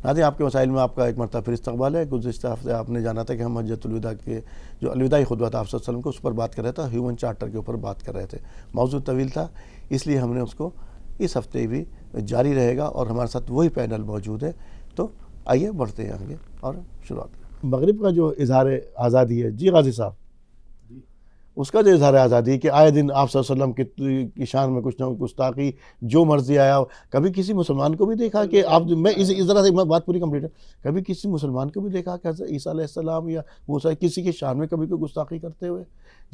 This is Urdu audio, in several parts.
آتے آپ کے مسائل میں آپ کا ایک مرتبہ پھر استقبال ہے. گزشتہ ہفتے آپ نے جانا تھا کہ ہم حجۃ الوداع کے جو الوداعی خطبہ تھا آپ صلی اللہ علیہ وسلم کو اس پر بات کر رہے تھے, ہیومن چارٹر کے اوپر بات کر رہے تھے. موضوع طویل تھا, اس لیے ہم نے اس کو اس ہفتے بھی جاری رہے گا اور ہمارے ساتھ وہی پینل موجود ہے. تو آئیے بڑھتے ہیں آگے اور شروعات. مغرب کا جو اظہار آزادی ہے, جی غازی صاحب, اس کا جو اظہار آزادی ہے کہ آئے دن آپ صلی اللہ علیہ وسلم کی شان میں کچھ نہ کچھ گستاخی جو مرضی آیا, کبھی کسی مسلمان کو بھی دیکھا کہ آپ, میں اس طرح سے بات پوری کمپلیٹ ہے, کبھی کسی مسلمان کو بھی دیکھا کہ حضرت عیسیٰ علیہ السلام یا موسیٰ کسی کی شان میں کبھی کوئی گستاخی کرتے ہوئے,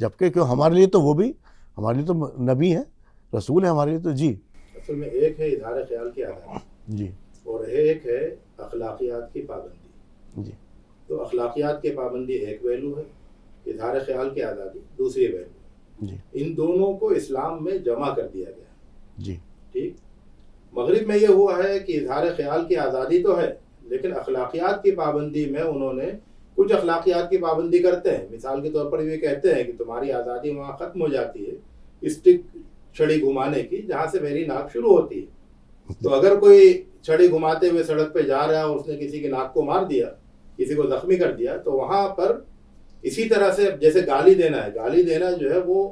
جبکہ کہ ہمارے لیے تو وہ بھی, ہمارے لیے تو نبی ہیں, رسول ہیں ہمارے لیے تو. جی اصل میں ایک ہے اظہار خیال کی آزادی, جی, اور ایک ہے اخلاقیات کی پابندی. جی تو اخلاقیات کی پابندی ایک پہلو ہے, اظہار خیال کی آزادی دوسری پہلو. جی ان دونوں کو اسلام میں جمع کر دیا گیا. جی ٹھیک, مغرب میں یہ ہوا ہے کہ اظہار خیال کی آزادی تو ہے, لیکن اخلاقیات کی پابندی میں انہوں نے کچھ اخلاقیات کی پابندی کرتے ہیں. مثال کے طور پر یہ کہتے ہیں کہ تمہاری آزادی وہاں ختم ہو جاتی ہے اسٹک چھڑی گھمانے کی جہاں سے میری ناک شروع ہوتی ہے. تو اگر کوئی چھڑی گھماتے ہوئے سڑک پہ جا رہا ہے اور اس نے کسی کی ناک کو مار دیا, کسی کو زخمی کر دیا, تو وہاں پر اسی طرح سے جیسے گالی دینا ہے, گالی دینا جو ہے وہ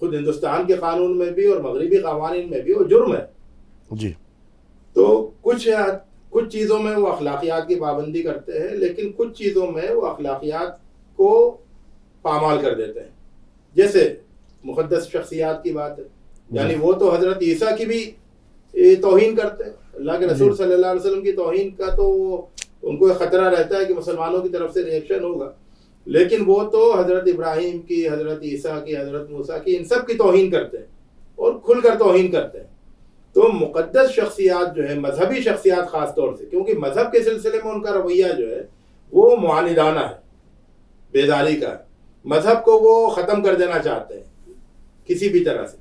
خود ہندوستان کے قانون میں بھی اور مغربی قوانین میں بھی وہ جرم ہے. جی تو کچھ چیزوں میں وہ اخلاقیات کی پابندی کرتے ہیں, لیکن کچھ چیزوں میں وہ اخلاقیات کو پامال کر دیتے ہیں. جیسے مقدس شخصیات کی بات ہے, یعنی وہ تو حضرت عیسیٰ کی بھی توہین کرتے ہیں. اللہ کے رسول صلی اللہ علیہ وسلم کی توہین کا تو ان کو خطرہ رہتا ہے کہ مسلمانوں کی طرف سے ریئیکشن ہوگا, لیکن وہ تو حضرت ابراہیم کی, حضرت عیسیٰ کی, حضرت موسیٰ کی, ان سب کی توہین کرتے ہیں اور کھل کر توہین کرتے ہیں. تو مقدس شخصیات جو ہے, مذہبی شخصیات خاص طور سے, کیونکہ مذہب کے سلسلے میں ان کا رویہ جو ہے وہ معاندانہ ہے, بیداری کا ہے, مذہب کو وہ ختم کر دینا چاہتے ہیں کسی بھی طرح سے.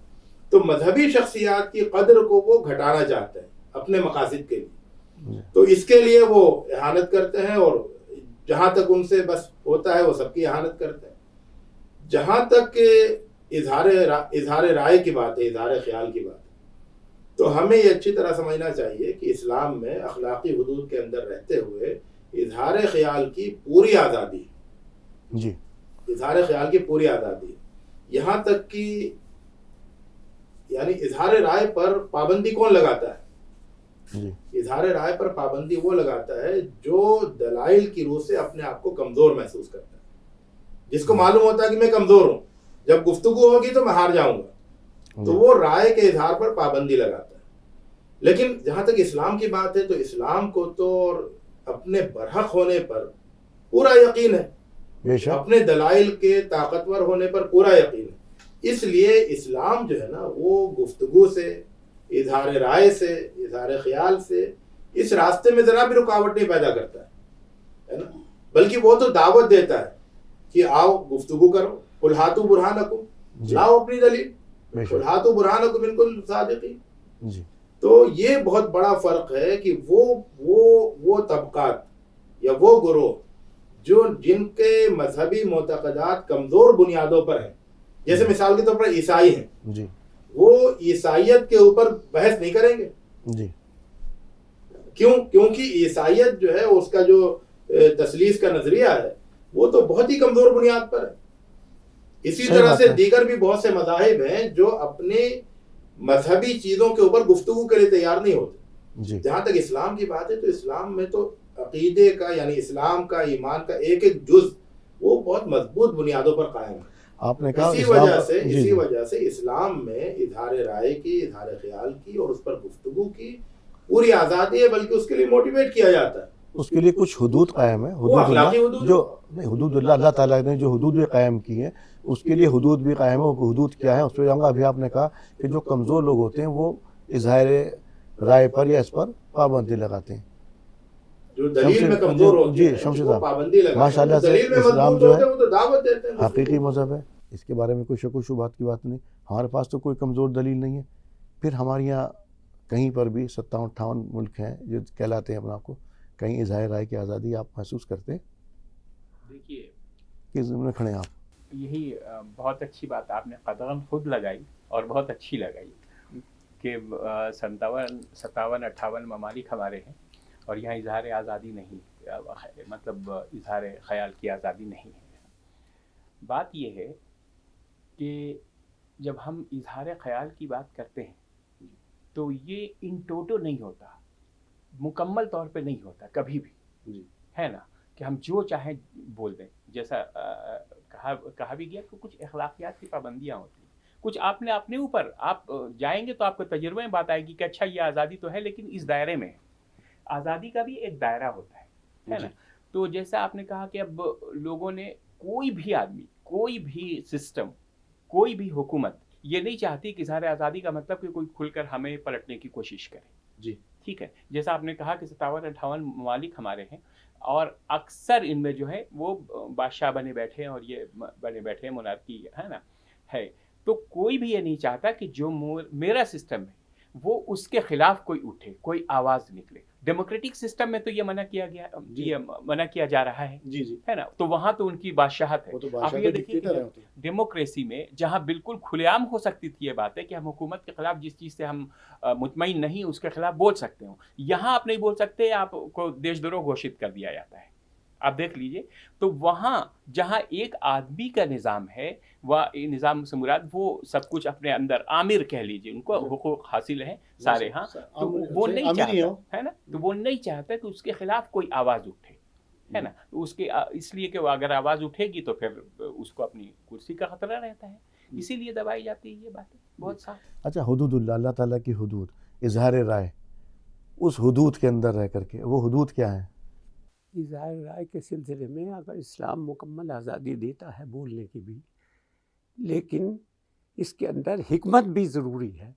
تو مذہبی شخصیات کی قدر کو وہ گھٹانا چاہتے ہیں اپنے مقاصد کے لیے. تو اس کے لیے وہ احانت کرتے ہیں, اور جہاں تک ان سے بس ہوتا ہے وہ سب کی احانت کرتے ہیں. جہاں تک کہ اظہار رائے کی بات ہے, اظہار خیال کی بات ہے, تو ہمیں یہ اچھی طرح سمجھنا چاہیے کہ اسلام میں اخلاقی حدود کے اندر رہتے ہوئے اظہار خیال کی پوری آزادی ہے. جی اظہار خیال کی پوری آزادی ہے, یہاں تک کہ یعنی اظہار رائے پر پابندی کون لگاتا ہے؟ جی اظہار رائے پر پابندی وہ لگاتا ہے جو دلائل کی روح سے اپنے آپ کو کمزور محسوس کرتا ہے, جس کو معلوم ہوتا ہے کہ میں کمزور ہوں, جب گفتگو ہوگی تو میں ہار جاؤں گا, تو وہ رائے کے اظہار پر پابندی لگاتا ہے. لیکن جہاں تک اسلام کی بات ہے تو اسلام کو تو اپنے برحق ہونے پر پورا یقین ہے, اپنے دلائل کے طاقتور ہونے پر پورا یقین ہے. اس لیے اسلام جو ہے نا وہ گفتگو سے, اظہار رائے سے, اظہار خیال سے اس راستے میں ذرا بھی رکاوٹ نہیں پیدا کرتا ہے نا, بلکہ وہ تو دعوت دیتا ہے کہ آؤ گفتگو کرو, قل ہاتوا برہانکم, لاؤ اپنی دلیل, قل ہاتوا برہانکم ان کنتم صادقین. تو یہ بہت بڑا فرق ہے کہ وہ طبقات یا وہ گروہ جن کے مذہبی معتقدات کمزور بنیادوں پر ہیں, جیسے مثال کے طور پر عیسائی ہیں, وہ عیسائیت کے اوپر بحث نہیں کریں گے. کیونکہ عیسائیت جو ہے اس کا جو تثلیث کا نظریہ ہے وہ تو بہت ہی کمزور بنیاد پر ہے. اسی طرح سے دیگر بھی بہت سے مذاہب ہیں جو اپنے مذہبی چیزوں کے اوپر گفتگو کے لیے تیار نہیں ہوتے. جہاں تک اسلام کی بات ہے تو اسلام میں تو عقیدے کا, یعنی اسلام کا, ایمان کا ایک ایک جز وہ بہت مضبوط بنیادوں پر قائم ہے. آپ نے کہا اسی وجہ سے اسلام میں اظہار رائے کی, اظہار خیال کی اور اس پر گفتگو کی پوری آزادی ہے, بلکہ اس کے لیے موٹیویٹ کیا جاتا ہے. اس کے لیے کچھ حدود قائم ہے, حدود اللہ تعالیٰ نے جو حدود بھی قائم کی ہیں اس کے لیے حدود بھی قائم ہے. وہ حدود کیا ہیں اس پہ جاؤں گا. ابھی آپ نے کہا کہ جو کمزور لوگ ہوتے ہیں وہ اظہار رائے پر یا اس پر پابندی لگاتے ہیں, جو دلیل میں کمزور ہوتے ہیں شمشید وہ پابندی لگاتے ہیں. ماشاء اللہ سے دلیل میں اسلام مضبوط جو ہوتے ہیں وہ تو دعوت دیتے ہیں. حقیقی مذہب ہے, اس کے بارے میں کوئی شک و شبہات کی بات نہیں. ہمارے پاس تو کوئی کمزور دلیل نہیں ہے. پھر ہمارے یہاں کہیں پر بھی 57-58 ملک ہیں جو کہلاتے ہیں اپنے آپ کو, کہیں اظہار رائے کی آزادی آپ محسوس کرتے ہیں؟ دیکھیے کس ضمن کھڑے ہیں آپ؟ یہی بہت اچھی بات آپ نے قدغن خود لگائی اور بہت اچھی لگائی کہ 57-58 ممالک ہمارے ہیں اور یہاں اظہار آزادی نہیں، مطلب اظہار خیال کی آزادی نہیں ہے۔ بات یہ ہے کہ جب ہم اظہار خیال کی بات کرتے ہیں تو یہ ان ٹوٹو نہیں ہوتا، مکمل طور پہ نہیں ہوتا کبھی بھی، ہے نا، کہ ہم جو چاہیں بول دیں۔ جیسا کہا بھی گیا کہ کچھ اخلاقیات کی پابندیاں ہوتی ہیں، کچھ آپ نے اپنے اوپر، آپ جائیں گے تو آپ کو تجربے میں بات آئے گی کہ اچھا یہ آزادی تو ہے لیکن اس دائرے میں ہے۔ آزادی کا بھی ایک دائرہ ہوتا ہے نا۔ تو جیسا آپ نے کہا کہ اب لوگوں نے، کوئی بھی آدمی، کوئی بھی سسٹم، کوئی بھی حکومت یہ نہیں چاہتی کہ اظہار آزادی کا مطلب کہ کوئی کھل کر ہمیں پلٹنے کی کوشش کرے۔ ٹھیک ہے، جیسا آپ نے کہا کہ 57-58 ممالک ہمارے ہیں اور اکثر ان میں جو ہے وہ بادشاہ بنے بیٹھے ہیں اور یہ بنے بیٹھے ہیں، مونارکی ہے نا ہے۔ تو کوئی بھی یہ نہیں چاہتا کہ جو میرا سسٹم ہے وہ اس کے خلاف کوئی اٹھے، کوئی آواز نکلے۔ ڈیموکریٹک سسٹم میں تو یہ منع کیا گیا، یہ منع کیا جا رہا ہے، ہے نا، تو وہاں تو ان کی بادشاہت ہے۔ آپ یہ دیکھیے ڈیموکریسی میں جہاں بالکل کھلے عام ہو سکتی تھی یہ بات ہے کہ ہم حکومت کے خلاف جس چیز سے ہم مطمئن نہیں اس کے خلاف بول سکتے ہوں، یہاں آپ نہیں بول سکتے، آپ کو دیش دروہ گھوشت کر دیا جاتا ہے۔ آپ دیکھ لیجئے، تو وہاں جہاں ایک آدمی کا نظام ہے، وہ نظام سے مراد وہ سب کچھ اپنے اندر عامر کہہ لیجئے، ان کو حقوق حاصل ہیں سارے، ہاں، تو وہ نہیں چاہتا ہے نا، تو وہ نہیں چاہتا کہ اس کے خلاف کوئی آواز اٹھے، ہے نا، اس کے اس لیے کہ وہ اگر آواز اٹھے گی تو پھر اس کو اپنی کرسی کا خطرہ رہتا ہے، اسی لیے دبائی جاتی ہے یہ باتیں بہت صاف۔ اچھا، حدود اللہ، اللہ تعالیٰ کی حدود، اظہار رائے، اس حدود کے اندر رہ کر کے وہ حدود کیا ہیں؟ اظہار رائے کے سلسلے میں اگر اسلام مکمل آزادی دیتا ہے بولنے کی بھی، لیکن اس کے اندر حکمت بھی ضروری ہے۔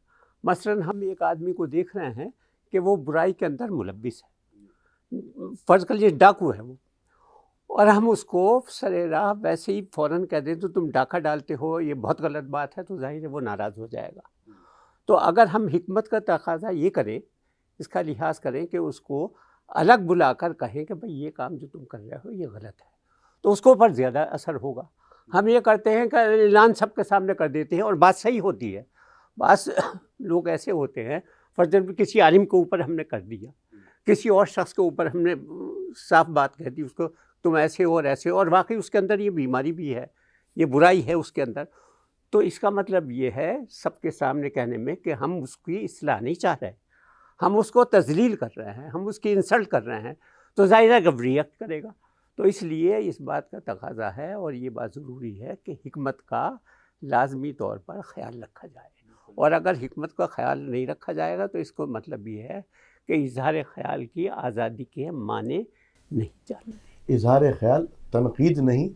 مثلا ہم ایک آدمی کو دیکھ رہے ہیں کہ وہ برائی کے اندر ملوث ہے، فرض کر لیجیے ڈاکو ہے وہ، اور ہم اس کو سر راہ ویسے ہی فوراً کہہ دیں تو تم ڈاکہ ڈالتے ہو، یہ بہت غلط بات ہے، تو ظاہر ہے وہ ناراض ہو جائے گا۔ تو اگر ہم حکمت کا تقاضا یہ کریں، اس کا لحاظ کریں کہ اس کو الگ بلا کر کہیں کہ بھئی یہ کام جو تم کر رہے ہو یہ غلط ہے، تو اس کو پر زیادہ اثر ہوگا۔ ہم یہ کرتے ہیں کہ اعلان سب کے سامنے کر دیتے ہیں اور بات صحیح ہوتی ہے، بعض لوگ ایسے ہوتے ہیں، فرضاً کسی عالم کے اوپر ہم نے کر دیا، کسی اور شخص کے اوپر ہم نے صاف بات کہہ دی، اس کو تم ایسے ہو اور ایسے ہو، اور واقعی اس کے اندر یہ بیماری بھی ہے، یہ برائی ہے اس کے اندر۔ تو اس کا مطلب یہ ہے سب کے سامنے کہنے میں کہ ہم اس کی اصلاح نہیں چاہ رہے، ہم اس کو تذلیل کر رہے ہیں، ہم اس کی انسلٹ کر رہے ہیں، تو ظاہر ہے کہ ریئیکٹ کرے گا۔ تو اس لیے اس بات کا تقاضا ہے اور یہ بات ضروری ہے کہ حکمت کا لازمی طور پر خیال رکھا جائے، اور اگر حکمت کا خیال نہیں رکھا جائے گا تو اس کو مطلب یہ ہے کہ اظہار خیال کی آزادی کے معنی نہیں جانتے۔ اظہار خیال تنقید نہیں،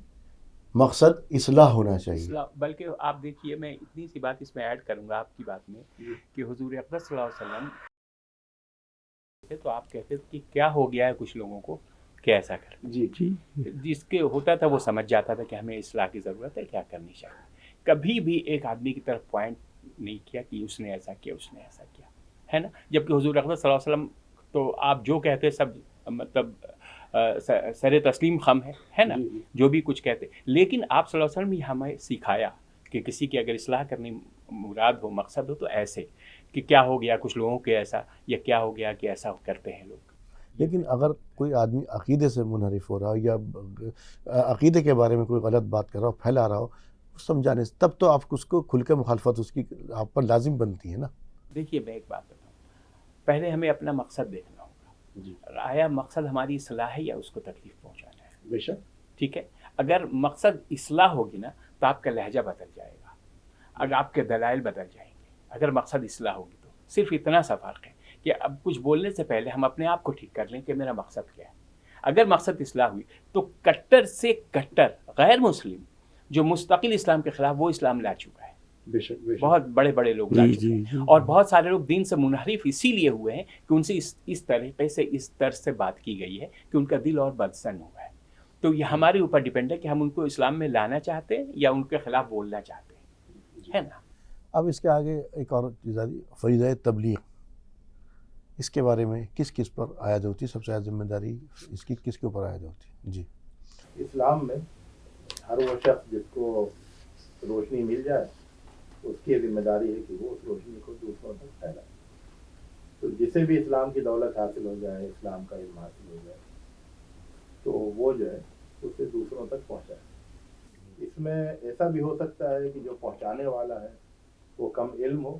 مقصد اصلاح ہونا چاہیے۔ بلکہ آپ دیکھیے، میں اتنی سی بات اس میں ایڈ کروں گا آپ کی بات میں کہ حضور اقدس صلی اللہ علیہ وسلم تو آپ کہتے کہ کیا ہو گیا ہے کچھ لوگوں کو کہ ایسا کر، جس کے ہوتا تھا وہ سمجھ جاتا تھا کہ ہمیں اصلاح کی ضرورت ہے، کیا کرنی چاہیے۔ کبھی بھی ایک آدمی کی طرف پوائنٹ نہیں کیا کہ اس نے ایسا کیا، اس نے ایسا کیا، ہے نا، جبکہ حضور اقدس صلی اللہ علیہ وسلم تو آپ جو کہتے سب مطلب سر تسلیم خم ہے نا، جو بھی کچھ کہتے، لیکن آپ صلی اللہ علیہ وسلم نے ہمیں سکھایا کہ کسی کی اگر اصلاح کرنی مراد ہو، مقصد ہو، تو ایسے کہ کیا ہو گیا کچھ لوگوں کے ایسا، یا کیا ہو گیا کہ ایسا کرتے ہیں لوگ۔ لیکن اگر کوئی آدمی عقیدے سے منحرف ہو رہا ہو یا عقیدے کے بارے میں کوئی غلط بات کر رہا ہو، پھیلا رہا ہو، سمجھانے سے، تب تو آپ اس کو کھل کے مخالفت اس کی آپ پر لازم بنتی ہے نا۔ دیکھیے میں ایک بات بتاؤں، پہلے ہمیں اپنا مقصد دیکھنا ہوگا، آیا مقصد ہماری اصلاح ہے یا اس کو تکلیف پہنچانا ہے؟ بے شک، ٹھیک ہے، اگر مقصد اصلاح ہوگی نا تو آپ کا لہجہ بدل جائے گا، اگر آپ کے دلائل بدل جائیں گے، اگر مقصد اصلاح ہوگی تو صرف اتنا سا فرق ہے کہ اب کچھ بولنے سے پہلے ہم اپنے آپ کو ٹھیک کر لیں کہ میرا مقصد کیا ہے۔ اگر مقصد اصلاح ہوئی تو کٹر سے کٹر غیر مسلم جو مستقل اسلام کے خلاف، وہ اسلام لا چکا ہے، بے شک، بہت بڑے بڑے لوگ لا چکے ہیں، اور بہت سارے لوگ دین سے منحرف اسی لیے ہوئے ہیں کہ ان سے اس طریقے سے، اس طرز سے بات کی گئی ہے کہ ان کا دل اور بدسن ہوا ہے۔ تو یہ ہمارے اوپر ڈیپینڈ ہے کہ ہم ان کو اسلام میں لانا چاہتے ہیں یا ان کے خلاف بولنا چاہتے ہیں، ہے نا۔ اب اس کے آگے ایک اور چیز آتی، فریضہ تبلیغ، اس کے بارے میں کس کس پر عائد ہوتی ہے؟ سب سے زیادہ ذمہ داری اس کی کس کے اوپر عائد ہوتی ہے؟ جی، اسلام میں ہر وہ شخص جس کو روشنی مل جائے اس کی ذمہ داری ہے کہ وہ اس روشنی کو دوسروں تک پھیلائے۔ تو جسے بھی اسلام کی دولت حاصل ہو جائے، اسلام کا علم حاصل ہو جائے، تو وہ جو ہے اسے دوسروں تک پہنچائے۔ اس میں ایسا بھی ہو سکتا ہے کہ جو پہنچانے والا ہے وہ کم علم ہو،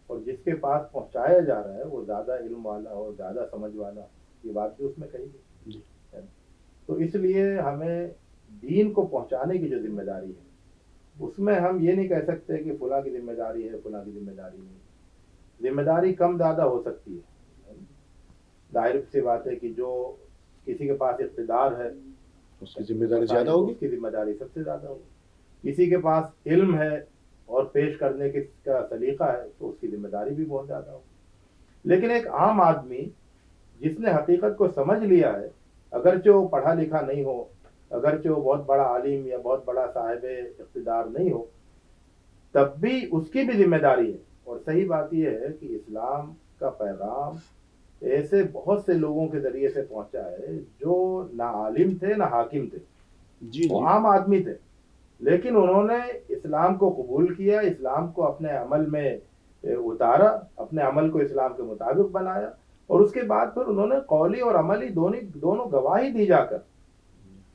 اور جس کے پاس پہنچایا جا رہا ہے وہ زیادہ علم والا ہو، زیادہ سمجھ والا، یہ بات بھی اس میں کہی گئی۔ تو اس لیے ہمیں دین کو پہنچانے کی جو ذمہ داری ہے، اس میں ہم یہ نہیں کہہ سکتے کہ فلاں کی ذمہ داری ہے، فلاں کی ذمہ داری نہیں۔ ذمہ داری کم زیادہ ہو سکتی ہے، ظاہر سی بات ہے کہ جو کسی کے پاس اقتدار ہے اس کی ذمہ داری زیادہ ہوگی، اس کی ذمہ داری سب سے زیادہ ہوگی۔ کسی کے پاس علم ہے اور پیش کرنے کا سلیقہ ہے تو اس کی ذمہ داری بھی بہت زیادہ ہوگی۔ لیکن ایک عام آدمی جس نے حقیقت کو سمجھ لیا ہے، اگرچہ وہ پڑھا لکھا نہیں ہو، اگرچہ وہ بہت بڑا عالم یا بہت بڑا صاحب اقتدار نہیں ہو، تب بھی اس کی بھی ذمہ داری ہے۔ اور صحیح بات یہ ہے کہ اسلام کا پیغام ایسے بہت سے لوگوں کے ذریعے سے پہنچا ہے جو نہ عالم تھے نہ حاکم تھے، وہ عام آدمی تھے، لیکن انہوں نے اسلام کو قبول کیا، اسلام کو اپنے عمل میں اتارا، اپنے عمل کو اسلام کے مطابق بنایا، اور اس کے بعد پھر انہوں نے قولی اور عملی دونوں گواہی دی جا کر۔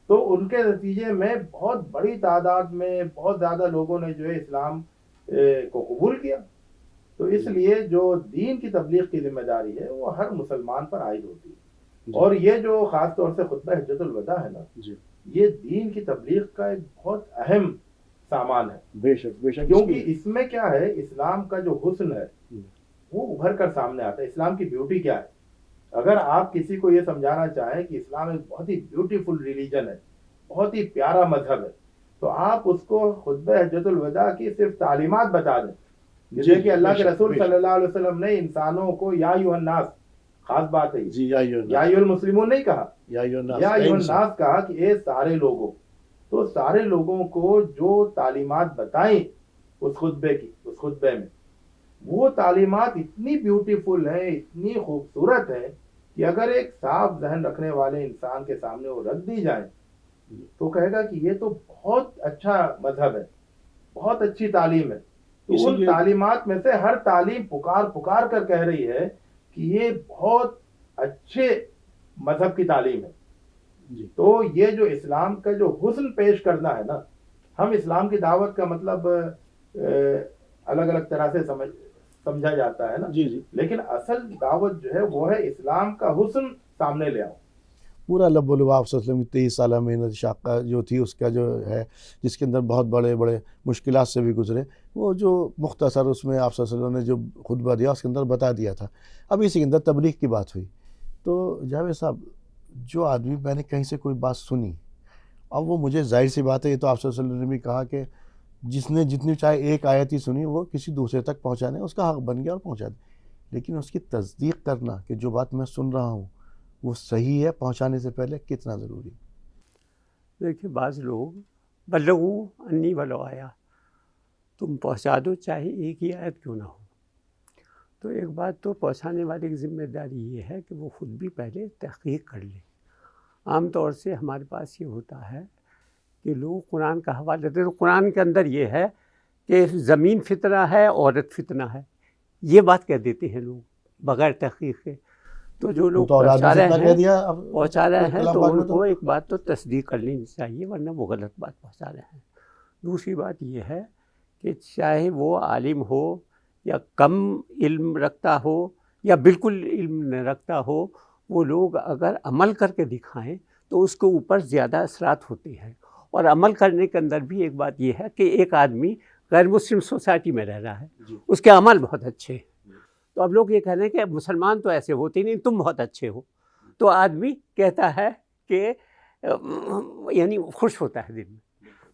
تو ان کے نتیجے میں بہت بڑی تعداد میں بہت زیادہ لوگوں نے جو ہے اسلام کو قبول کیا۔ تو اس لیے جو دین کی تبلیغ کی ذمہ داری ہے وہ ہر مسلمان پر عائد ہوتی ہے، اور یہ جو خاص طور سے خطبہ حجۃ الوداع ہے نا، یہ دین کی تبلیغ کا ایک بہت اہم سامان ہے۔ بے شک بے شک، کیونکہ اس میں کیا ہے، اسلام کا جو حسن ہے وہ ابھر کر سامنے آتا ہے۔ اسلام کی بیوٹی کیا ہے؟ اگر آپ کسی کو یہ سمجھانا چاہیں کہ اسلام ایک بہت ہی بیوٹیفل ریلیجن ہے، بہت ہی پیارا مذہب ہے، تو آپ اس کو خطبہ حجۃ الوداع کی صرف تعلیمات بتا دیں، جیسے کہ اللہ کے رسول صلی اللہ علیہ وسلم نے انسانوں کو یا ایھا الناس، خاص بات ہے یا ایھا المسلمون نہیں کہا، یا ایھا الناس کہا کہ اے سارے لوگوں۔ تو سارے لوگوں کو جو تعلیمات بتائیں اس خطبے میں، وہ تعلیمات اتنی بیوٹیفل ہیں، اتنی خوبصورت ہیں کہ اگر ایک صاف ذہن رکھنے والے انسان کے سامنے وہ رکھ دی جائیں تو کہے گا کہ یہ تو بہت اچھا مذہب ہے، بہت اچھی تعلیم ہے۔ تو ان تعلیمات میں سے ہر تعلیم پکار کر کہہ رہی ہے کہ یہ بہت اچھے مذہب کی تعلیم ہے۔ تو یہ جو اسلام کا جو حسن پیش کرنا ہے نا، ہم اسلام کی دعوت کا مطلب الگ الگ طرح سے سمجھا جاتا ہے نا، لیکن اصل دعوت جو ہے وہ ہے اسلام کا حسن سامنے لے آؤ۔ پورا لب و لباب صلی اللہ علیہ وسلم کی 23 سالہ محنت شاقہ جو تھی، اس کا جو ہے جس کے اندر بہت بڑے بڑے مشکلات سے بھی گزرے، وہ جو مختصر اس میں آپ صلی اللہ علیہ وسلم نے جو خطبہ دیا اس کے اندر بتا دیا تھا۔ اب اسی کے اندر تبلیغ کی بات ہوئی، تو جاوید صاحب جو آدمی، میں نے کہیں سے کوئی بات سنی، اب وہ مجھے ظاہر سی بات ہے، یہ تو آپ صلی اللہ علیہ وسلم نے بھی کہا کہ جس نے جتنی چاہے ایک آیت ہی سنی وہ کسی دوسرے تک پہنچانے اس کا حق بن گیا اور پہنچا دے، لیکن اس کی تصدیق کرنا کہ جو بات میں سن رہا ہوں وہ صحیح ہے پہنچانے سے پہلے کتنا ضروری؟ دیکھیے، بعض لوگ بلغو انی ولو آیا، تم پہنچا دو چاہے ایک ہی آیت کیوں نہ ہو۔ تو ایک بات تو پہنچانے والے کی ذمہ داری یہ ہے کہ وہ خود بھی پہلے تحقیق کر لے۔ عام طور سے ہمارے پاس یہ ہوتا ہے کہ لوگ قرآن کا حوالہ دیتے ہیں، تو قرآن کے اندر یہ ہے کہ زمین فتنہ ہے، عورت فتنہ ہے، یہ بات کہہ دیتے ہیں لوگ بغیر تحقیق کے۔ تو جو لوگ پہنچا رہے ہیں تو ان کو ایک بات تو تصدیق کر لینی چاہیے، ورنہ وہ غلط بات پہنچا رہے ہیں۔ دوسری بات یہ ہے کہ چاہے وہ عالم ہو یا کم علم رکھتا ہو یا بالکل علم نہ رکھتا ہو، وہ لوگ اگر عمل کر کے دکھائیں تو اس کے اوپر زیادہ اثرات ہوتے ہیں۔ اور عمل کرنے کے اندر بھی ایک بات یہ ہے کہ ایک آدمی غیر مسلم سوسائٹی میں رہ رہا ہے، اس کے عمل بہت اچھے ہیں، تو اب لوگ یہ کہہ رہے ہیں کہ مسلمان تو ایسے ہوتے نہیں، تم بہت اچھے ہو، تو آدمی کہتا ہے کہ یعنی خوش ہوتا ہے دل میں۔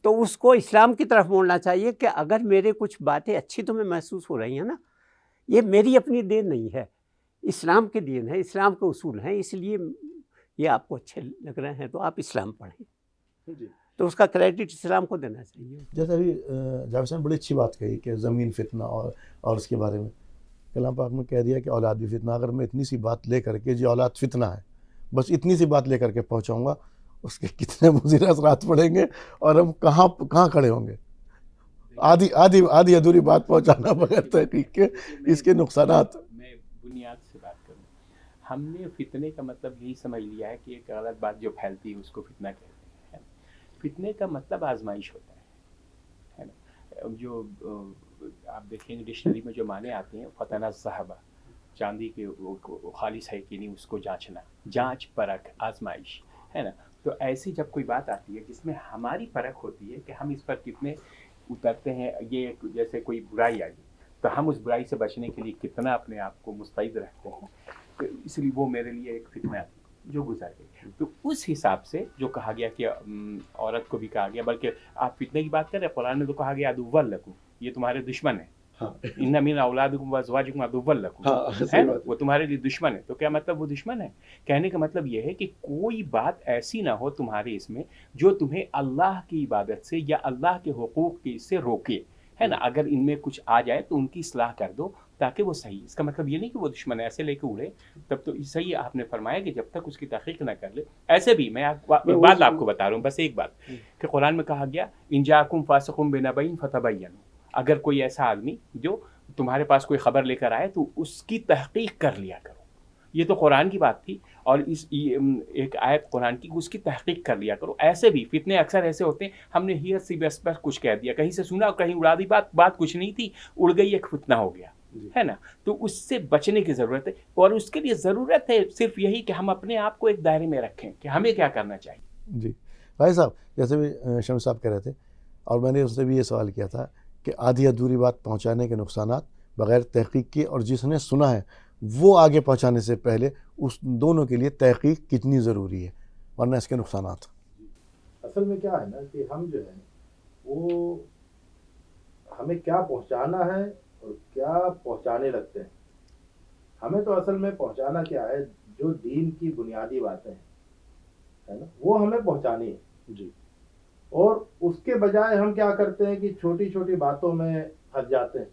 تو اس کو اسلام کی طرف موڑنا چاہیے کہ اگر میرے کچھ باتیں اچھی تمہیں محسوس ہو رہی ہیں نا، یہ میری اپنی دین نہیں ہے، اسلام کے دین ہے، اسلام کے اصول ہیں، اس لیے یہ آپ کو اچھے لگ رہے ہیں تو آپ اسلام پڑھیں، تو اس کا کریڈٹ اسلام کو دینا چاہیے۔ جیسے ابھی جاوید صاحب نے بڑی اچھی بات کہی کہ زمین فتنہ اور اس کے بارے میں کلام پاک میں کہہ دیا کہ اولاد بھی فتنہ۔ اگر میں اتنی سی بات لے کر کے جی اولاد فتنہ ہے، بس اتنی سی بات لے کر کے پہنچاؤں گا، اس کے کتنے مضر اثرات پڑیں گے اور ہم کہاں کھڑے ہوں گے۔ آدھی ادھوری بات پہنچانا بغیر تحقیق کے، اس کے نقصانات۔ میں بنیاد سے بات کروں. ہم نے فتنے کا مطلب یہی سمجھ لیا ہے کہ ایک غلط بات جو پھیلتی ہے اس کو فتنہ کہتے ہیں. فتنے کا مطلب آزمائش ہوتا ہے نا. جو آپ دیکھیں گے ڈکشنری میں جو معنی آتے ہیں فتنہ الذہب, چاندی کے خالص ہے کہ نہیں اس کو جانچنا, جانچ پرکھ آزمائش ہے نا. تو ایسی جب کوئی بات آتی ہے جس میں ہماری پرکھ ہوتی ہے کہ ہم اس پر کتنے اترتے ہیں, یہ جیسے کوئی برائی آئی تو ہم اس برائی سے بچنے کے لیے کتنا اپنے آپ کو مستعد رکھتے ہیں, تو اس لیے وہ میرے لیے ایک فتنہ جو گزر گئی. تو اس حساب سے جو کہا گیا کہ عورت کو بھی کہا گیا, بلکہ آپ فتنے کی بات کر رہے ہیں, قرآن میں تو کہا گیا عدو لکم, یہ تمہارے دشمن ہے. ان من اولادکم وازواجکم عدو لکم, ہے نا, وہ تمہارے لیے دشمن ہے. تو کیا مطلب وہ دشمن ہے؟ کہنے کا مطلب یہ ہے کہ کوئی بات ایسی نہ ہو تمہارے اس میں جو تمہیں اللہ کی عبادت سے یا اللہ کے حقوق کی سے روکے, ہے نا. اگر ان میں کچھ آ جائے تو ان کی اصلاح کر دو تاکہ وہ صحیح. اس کا مطلب یہ نہیں کہ وہ دشمن ہے ایسے لے کے اڑے, تب تو صحیح آپ نے فرمایا کہ جب تک اس کی تحقیق نہ کر لے. ایسے بھی میں ایک بات آپ کو بتا رہا ہوں, بس ایک بات, کہ قرآن میں کہا گیا ان جاءکم فاسق بنبأ فتبینوا, اگر کوئی ایسا آدمی جو تمہارے پاس کوئی خبر لے کر آئے تو اس کی تحقیق کر لیا کرو. یہ تو قرآن کی بات تھی, اور اس ایک آیت قرآن کی, اس کی تحقیق کر لیا کرو. ایسے بھی فتنے اکثر ایسے ہوتے ہیں, ہم نے ہیئر سی بس پر کچھ کہہ دیا, کہیں سے سنا اور کہیں اڑا دی بات کچھ نہیں تھی, اڑ گئی, ایک فتنہ ہو گیا, ہے نا. تو اس سے بچنے کی ضرورت ہے, اور اس کے لیے ضرورت ہے صرف یہی کہ ہم اپنے آپ کو ایک دائرے میں رکھیں کہ ہمیں کیا کرنا چاہیے. جی بھائی صاحب, جیسے بھی شمس صاحب کہہ رہے تھے, اور میں نے اس سے بھی یہ سوال کیا تھا کہ آدھی ادھوری بات پہنچانے کے نقصانات بغیر تحقیق کے, اور جس نے سنا ہے وہ آگے پہنچانے سے پہلے, اس دونوں کے لیے تحقیق کتنی ضروری ہے, ورنہ اس کے نقصانات. اصل میں کیا ہے نا کہ ہم جو ہے وہ ہمیں کیا پہنچانا ہے اور کیا پہنچانے لگتے ہیں. ہمیں تو اصل میں پہنچانا کیا ہے, جو دین کی بنیادی باتیں ہیں, ہے نا, وہ ہمیں پہنچانی ہے. جی. اور اس کے بجائے ہم کیا کرتے ہیں کہ چھوٹی چھوٹی باتوں میں پھنس جاتے ہیں,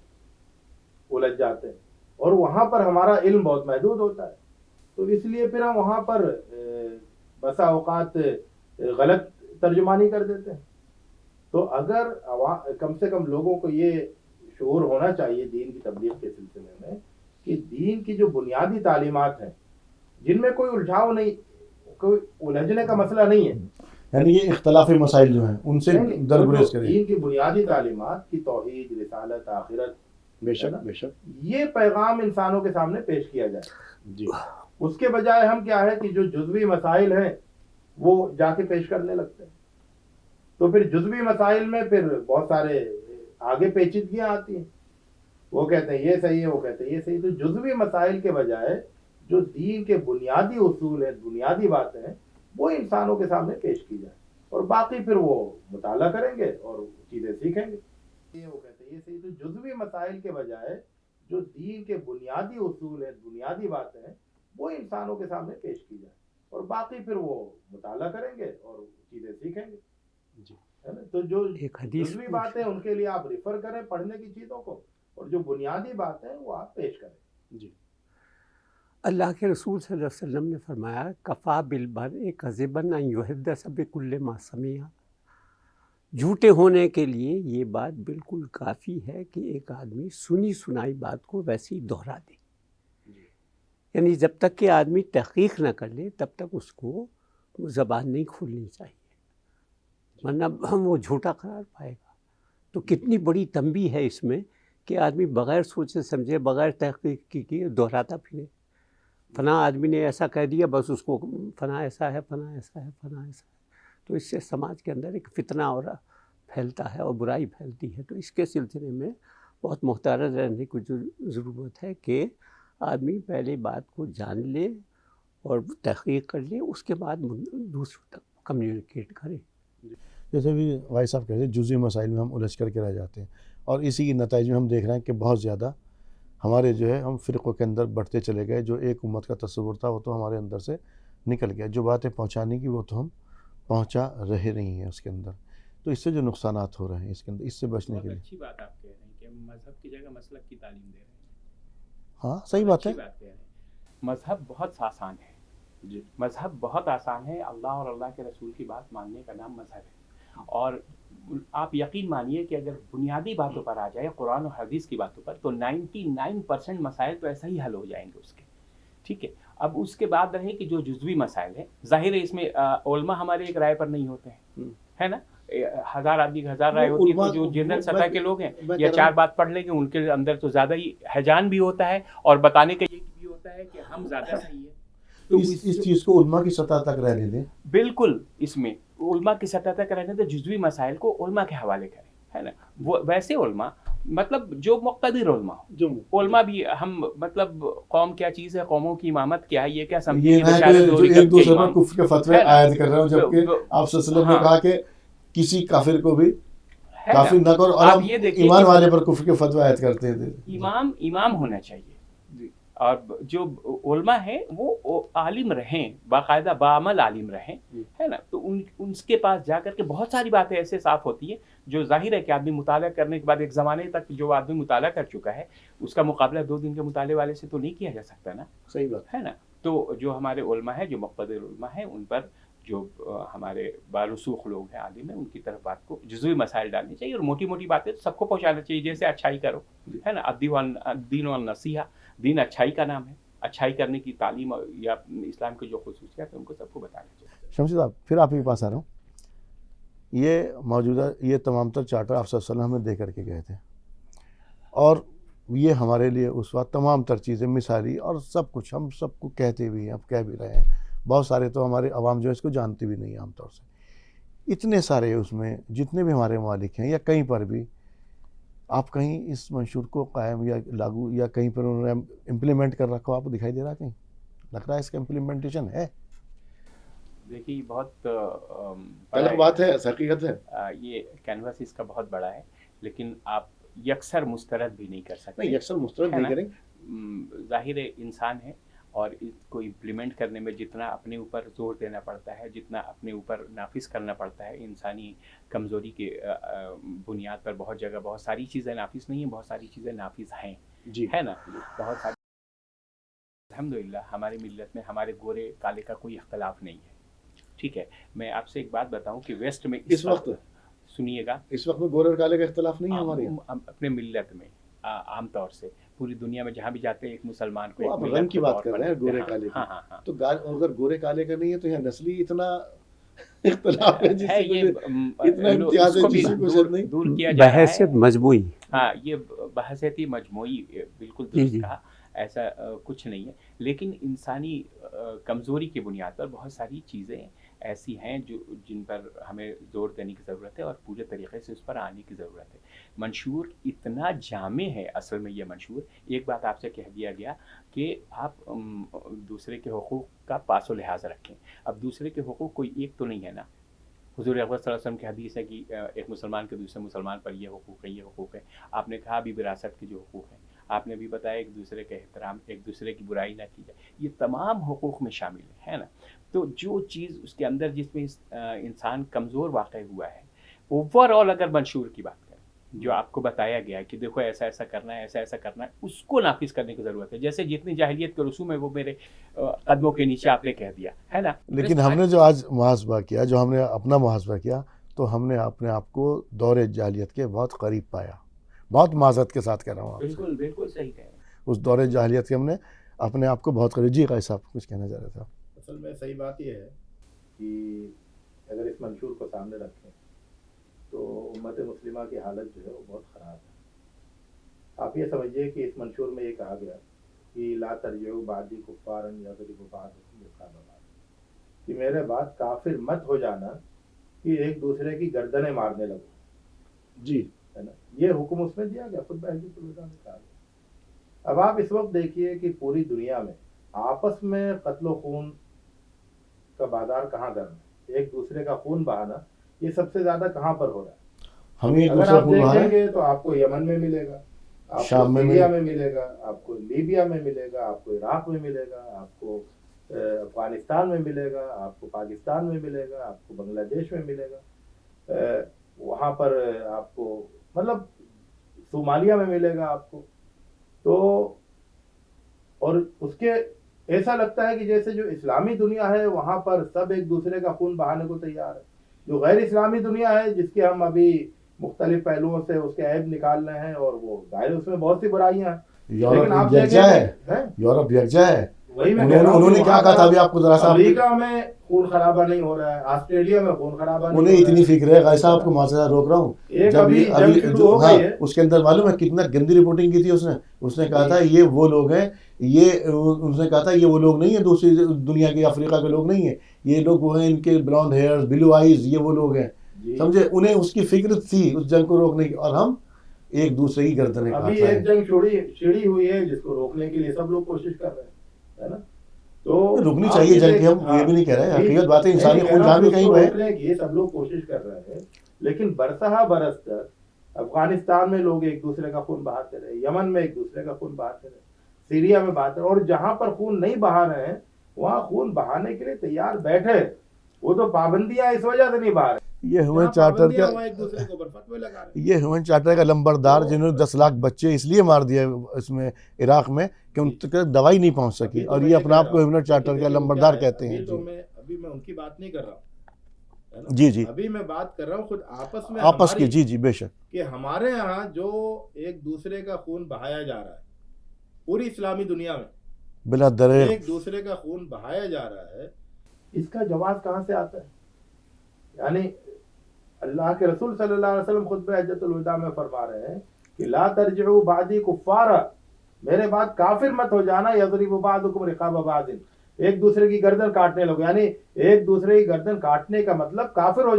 الجھ جاتے ہیں, اور وہاں پر ہمارا علم بہت محدود ہوتا ہے. تو اس لیے پھر ہم وہاں پر بسا اوقات غلط ترجمانی کر دیتے ہیں. تو اگر کم سے کم لوگوں کو یہ شعور ہونا چاہیے دین کی تبلیغ کے سلسلے میں کہ دین کی جو بنیادی تعلیمات ہیں جن میں کوئی الجھاؤ نہیں, کوئی الجھنے کا مسئلہ نہیں ہے, یعنی یہ اختلافی مسائل جو ہیں ان سے درگریز کریں. دین کی بنیادی تعلیمات کی توحید, رسالت, آخرت, بے شک یہ پیغام انسانوں کے سامنے پیش کیا جائے. جی. اس کے بجائے ہم کیا ہے کہ جو جزوی مسائل ہیں وہ جا کے پیش کرنے لگتے ہیں. تو پھر جزوی مسائل میں پھر بہت سارے آگے پیچیدگیاں آتی ہیں. وہ کہتے ہیں یہ صحیح ہے, وہ کہتے ہیں یہ صحیح. تو جزوی مسائل کے بجائے جو دین کے بنیادی اصول ہیں, بنیادی باتیں ہیں, وہ انسانوں کے سامنے پیش کی جائے, اور باقی پھر وہ مطالعہ کریں گے اور چیزیں سیکھیں گے. وہ کہتے ہیں یہ صحیح. تو جزوی مسائل کے بجائے جو دین کے بنیادی اصول ہیں, بنیادی باتیں ہیں, وہ انسانوں کے سامنے پیش کی جائے, اور باقی پھر وہ مطالعہ کریں گے اور چیزیں سیکھیں گے. جی. تو جو جزوی باتیں ان کے لیے آپ ریفر کریں پڑھنے کی چیزوں کو, اور جو بنیادی باتیں وہ آپ پیش کریں. جی. اللہ کے رسول صلی اللہ علیہ وسلم نے فرمایا کفا بالمرء کذبا ان یحدث بکل ما سمع. جھوٹے ہونے کے لیے یہ بات بالکل کافی ہے کہ ایک آدمی سنی سنائی بات کو ویسے ہی دہرا دے. یعنی جب تک کہ آدمی تحقیق نہ کر لے تب تک اس کو زبان نہیں کھولنی چاہیے, ورنہ ہم وہ جھوٹا قرار پائے گا. تو کتنی بڑی تنبیہ ہے اس میں کہ آدمی بغیر سوچے سمجھے, بغیر تحقیق کی دہراتا پھرے. فلاں آدمی نے ایسا کہہ دیا, بس اس کو فلاں ایسا ہے, فلاں ایسا ہے, فلاں ایسا ہے. تو اس سے سماج کے اندر ایک فتنہ اور پھیلتا ہے اور برائی پھیلتی ہے. تو اس کے سلسلے میں بہت محتاط رہنے کی ضرورت ہے کہ آدمی پہلے بات کو جان لے اور تحقیق کر لے, اس کے بعد دوسروں تک کمیونیکیٹ کرے. جیسے بھی بھائی صاحب کہتے ہیں جزوی مسائل میں ہم الجھ کر کے رہ جاتے ہیں, اور اسی کے نتائج میں ہم دیکھ رہے ہیں کہ بہت زیادہ ہمارے جو ہے ہم فرقوں کے اندر بڑھتے چلے گئے. جو ایک امت کا تصور تھا وہ تو ہمارے اندر سے نکل گیا. جو باتیں پہنچانے کی وہ تو ہم پہنچا رہے نہیں ہیں اس کے اندر. تو اس سے جو نقصانات ہو رہے ہیں اس کے اندر, اس سے بچنے کے لیے. اچھی بات آپ کہہ رہے ہیں کہ مذہب کی جگہ مسلک کی تعلیم دے رہے ہیں. ہاں صحیح بات ہے. مذہب بہت آسان ہے. جی. مذہب بہت آسان ہے. اللہ اور اللہ کے رسول کی بات ماننے کا نام مذہب ہے. اور آپ یقین مانیے کہ اگر بنیادی باتوں پر آ جائے قرآن و حدیث کی باتوں پر تو 99% مسائل تو ایسا ہی حل ہو جائیں گے اس کے. ٹھیک ہے. اب اس کے بعد رہے کہ جو جزوی مسائل ہیں ظاہر ہے اس میں علماء ہمارے ایک رائے پر نہیں ہوتے ہیں, ہے نا. 1000 آدمی کی 1000 رائے ہوتی ہے, تو جو جنرل سطح کے لوگ ہیں یا 4 بات پڑھ لیں گے ان کے اندر تو زیادہ ہی ہیجان بھی ہوتا ہے اور بتانے کا یہ بھی ہوتا ہے کہ ہم زیادہ صحیح ہیں. تو اس چیز کو علماء کی سطح تک رہنے دیں. بالکل, اس میں علماء کی سطح تک رہنے دیں, جزوی مسائل کو علماء کے حوالے کریں, ہے نا. وہ ویسے علماء مطلب جو مقتدر علماء جو علماء بھی ہم مطلب قوم کیا چیز ہے, قوموں کی امامت کیا ہے, یہ کیا سمجھیں یہ ایک دوسرے پر کفر کے فتوے عائد کر رہے ہوں, جبکہ آپ صلی اللہ علیہ وسلم نے کہا کہ کسی کافر کو بھی کافر نہ کرو, اور ایمان والے پر کفر کے فتوے عائد کرتے ہیں. امام ہونا چاہیے, اور جو علماء ہیں وہ عالم رہیں, باقاعدہ بعمل عالم رہیں, ہے نا. تو ان کے پاس جا کر کے بہت ساری باتیں ایسے صاف ہوتی ہیں جو ظاہر ہے کہ آدمی مطالعہ کرنے کے بعد ایک زمانے تک جو آدمی مطالعہ کر چکا ہے اس کا مقابلہ 2 دن کے مطالعے والے سے تو نہیں کیا جا سکتا نا. صحیح بات ہے نا. تو جو ہمارے علماء ہیں, جو مقتدر علماء ہیں, ان پر جو ہمارے بالرسوخ لوگ ہیں عالم ہیں, ان کی طرف بات کو جزوی مسائل ڈالنے چاہیے, اور موٹی موٹی باتیں سب کو پہنچانا چاہیے. جیسے اچھائی کرو, ہے نا. الدین والنصیحہ, دین اچھائی کا نام ہے. اچھائی کرنے کی تعلیم یا اسلام کی جو خصوصیات ہیں ان کو سب کو بتانا چاہیے. شمشید صاحب, پھر آپ کے پاس آ رہا ہوں. یہ موجودہ یہ تمام تر چارٹر آپ صلی اللہ علیہ وسلم ہمیں دے کر کے گئے تھے, اور یہ ہمارے لیے اس وقت تمام تر چیزیں مثالی اور سب کچھ ہم سب کو کہتے بھی ہیں, اب کہہ بھی رہے ہیں. بہت سارے تو ہمارے عوام جو ہے اس کو جانتے بھی نہیں عام طور سے. اتنے سارے اس میں جتنے بھی ہمارے ممالک ہیں یا کہیں پر بھی آپ کہیں اس منشور کو قائم یا لاگو یا کہیں پر انہوں نے امپلیمنٹ کر رکھا ہو, آپ کو دکھائی دے رہا, کہیں لگ رہا ہے اس کا امپلیمنٹیشن ہے؟ دیکھیے بہت الگ بات ہے, حقیقت ہے. یہ کینوس اس کا بہت بڑا ہے, لیکن آپ یکسر مسترد بھی نہیں کر سکتے. نہیں, یکسر مسترد نہیں کریں. ظاہر ہے انسان ہے, اور اس کو امپلیمنٹ کرنے میں جتنا اپنے اوپر زور دینا پڑتا ہے, جتنا اپنے اوپر نافذ کرنا پڑتا ہے, انسانی کمزوری کے بنیاد پر بہت جگہ بہت ساری چیزیں نافذ نہیں ہیں, بہت ساری چیزیں نافذ ہیں, ہے نا. بہت ساری الحمدللہ ہماری ملت میں ہمارے گورے کالے کا کوئی اختلاف نہیں ہے. ٹھیک ہے. میں آپ سے ایک بات بتاؤں کہ ویسٹ میں اس وقت سنیے گا, اس وقت میں گورے اور کالے کا اختلاف نہیں ہے ہمارے اپنے ملت میں. عام طور سے پوری دنیا میں جہاں بھی جاتے ہیں ایک مسلمان کو, آپ رنگ کی بات کر رہے ہیں گورے کالے کی, تو اگر گورے کالے کا نہیں ہے تو یہاں نسلی اتنا اختلاف ہے جس سے اتنا امتیاز ہے جس سے کچھ نہیں دور کیا جا رہا ہے. بحیثیت مجموعی, ہاں یہ بحثیتی مجموعی بالکل درست کہا, ایسا کچھ نہیں ہے. لیکن انسانی کمزوری کی بنیاد پر بہت ساری چیزیں ایسی ہیں جن پر ہمیں زور دینے کی ضرورت ہے اور پورے طریقے سے اس پر آنے کی ضرورت ہے. منشور اتنا جامع ہے اصل میں. یہ منشور, ایک بات آپ سے کہہ دیا گیا کہ آپ دوسرے کے حقوق کا پاس و لحاظ رکھیں. اب دوسرے کے حقوق کوئی ایک تو نہیں ہے نا. حضور اکبر صلی اللہ علیہ وسلم کی حدیث ہے کہ ایک مسلمان کے دوسرے مسلمان پر یہ حقوق ہے, یہ حقوق ہے. آپ نے کہا ابھی وراثت کے جو حقوق ہیں, آپ نے بھی بتایا ایک دوسرے کا احترام, ایک دوسرے کی برائی نہ کی جائے, یہ تمام حقوق میں شامل ہے نا. تو جو چیز اس کے اندر جس میں انسان کمزور واقع ہوا ہے, اوور آل اگر منشور کی بات کریں, جو آپ کو بتایا گیا ہے کہ دیکھو ایسا ایسا کرنا ہے, ایسا ایسا کرنا ہے, اس کو نافذ کرنے کی ضرورت ہے. جیسے جتنی جاہلیت کے رسوم ہے وہ میرے قدموں کے نیچے آپ نے کہہ دیا, ہے نا. لیکن ہم نے جو آج محاسبہ کیا, جو ہم نے اپنا محاسبہ کیا, تو ہم نے اپنے آپ کو دور جاہلیت کے بہت قریب پایا. بہت معذرت کے ساتھ کہہ رہا ہوں. بالکل بالکل صحیح کہہ رہے ہیں. اس دور جاہلیت کے ہم نے اپنے آپ کو بہت قریب. جی قائد صاحب کچھ کہنا چاہ رہے تھے. اصل میں صحیح بات یہ ہے کہ اگر اس منشور کو سامنے رکھیں تو امت مسلمہ کی حالت جو ہے وہ بہت خراب ہے. آپ یہ سمجھیے کہ اس منشور میں یہ کہا گیا کہ لا ترجعوا بعدی کفارا یضرب بعضکم رقاب بعض, کہ میرے بعد کافر مت ہو جانا کہ ایک دوسرے کی گردنیں مارنے لگو. جی, ہے نا. یہ حکم اس میں دیا گیا, خود حجۃ الوداع میں کہا گیا. اب آپ اس وقت دیکھیے کہ پوری دنیا میں آپس میں قتل و خون کا بازار کہاں گرم ہے, ایک دوسرے کا خون بہانا یہ سب سے زیادہ کہاں پر ہو رہا ہے. اگر آپ دیکھیں گے تو آپ کو یمن میں ملے گا, آپ کو سیریا میں ملے گا, آپ کو لیبیا میں ملے گا, آپ کو عراق میں ملے گا, آپ کو افغانستان میں ملے گا, آپ کو پاکستان میں ملے گا, آپ کو بنگلہ دیش میں ملے گا, وہاں پر آپ کو مطلب صومالیہ میں ملے گا آپ کو. تو اور اس کے ایسا لگتا ہے کہ جیسے جو اسلامی دنیا ہے وہاں پر سب ایک دوسرے کا خون بہانے کو تیار ہے. جو غیر اسلامی دنیا ہے جس کے ہم ابھی مختلف پہلوؤں سے اس کے عیب نکال رہے ہیں، اور وہ ظاہر اس میں بہت سی برائیاں ہیں، لیکن آپ یکجا ہے، یورپ یکجا ہے. وہی میں کہہ رہا ہوں، انہوں نے کیا کہا تھا ابھی آپ کو ذرا سا؟ امریکہ میں خون خرابہ نہیں ہو رہا ہے، آسٹریلیا میں خون خرابہ نہیں ہو رہا ہے. انہیں اتنی فکر ہے. غازی صاحب کو معذرت روک رہا ہوں، اس کے اندر معلوم ہے کتنا گندی رپورٹنگ کی تھی اس نے کہا تھا یہ وہ لوگ ہیں، اس نے کہا تھا یہ وہ لوگ نہیں ہیں دوسری دنیا کے افریقہ کے لوگ نہیں ہیں، یہ لوگ وہ ہیں، ان کے بلانڈ ہیئر، بلو آئیز، یہ وہ لوگ ہیں. سمجھے؟ انہیں اس کی فکر تھی اس جنگ کو روکنے کی، اور ہم ایک دوسرے کی گردنیں کاٹ رہے ہیں. ابھی ایک جنگ چھڑی ہوئی ہے جس کو روکنے کے لیے سب لوگ کوشش کر رہے ہیں، ہے نا؟ تو رکنی چاہیے جنگ کی، ہم یہ بھی نہیں کہہ رہے، حقیقت بات ہے انسانی خون جہاں بھی کہیں بہے. یہ سب لوگ کوشش کر رہے ہیں، لیکن برسہ برس تک افغانستان میں لوگ ایک دوسرے کا خون بہاتے رہے، یمن میں ایک دوسرے کا خون بہاتے رہے، سیریا میں بہاتے رہے، اور جہاں پر خون نہیں بہا رہے ہیں وہاں خون بہانے کے لیے تیار بیٹھے. وہ تو پابندیاں اس وجہ سے نہیں بہا رہے. یہ ہیومن چارٹر کا لمبردار جنہوں نے 10 لاکھ بچے اس لیے مار دیا اس میں عراق میں کہ ان تک دوائی نہیں پہنچ سکی، اور یہ اپنے آپ کو ہیومن چارٹر کا لمبردار کہتے ہیں. ابھی میں ان کی بات نہیں کر رہا ہوں، جی ابھی میں بات کر رہا ہوں خود آپس کی. جی بے شک کہ ہمارے ہاں جو ایک دوسرے کا خون بہایا جا رہا ہے پوری اسلامی دنیا میں، بلا دریغ ایک دوسرے کا خون بہایا جا رہا ہے، اس کا جواز کہاں سے آتا ہے؟ یعنی اللہ کے رسول صلی اللہ علیہ وسلم خطبہ حجۃ الوداع میں فرما رہے ہیں کہ لا ترجعوا بعدی کفارا، میرے بعد کافر مت ہو جانا، یضرب بعضکم رقاب بعض، ایک دوسرے کی گردن کاٹنے لگو. یعنی ایک دوسرے کی گردن کاٹنے کا مطلب کافر ہو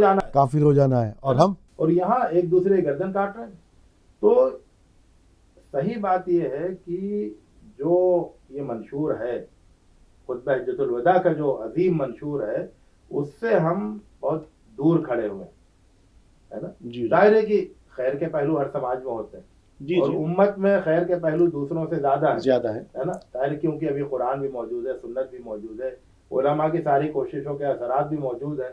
جانا ہے، اور یہاں ایک دوسرے کی گردن کاٹ رہے ہیں. تو صحیح بات یہ ہے کہ جو یہ منشور ہے خطبہ حجۃ الوداع کا، جو عظیم منشور ہے، اس سے ہم بہت دور کھڑے ہوئے ہیں، ہے نا؟ ظاہر ہے کہ خیر کے پہلو ہر سماج میں ہوتے ہیں، اور امت میں خیر کے پہلو دوسروں سے زیادہ ہے نا؟ ظاہر کیونکہ ابھی قرآن بھی موجود ہے، سنت بھی موجود ہے، علماء کی ساری کوششوں کے اثرات بھی موجود ہیں،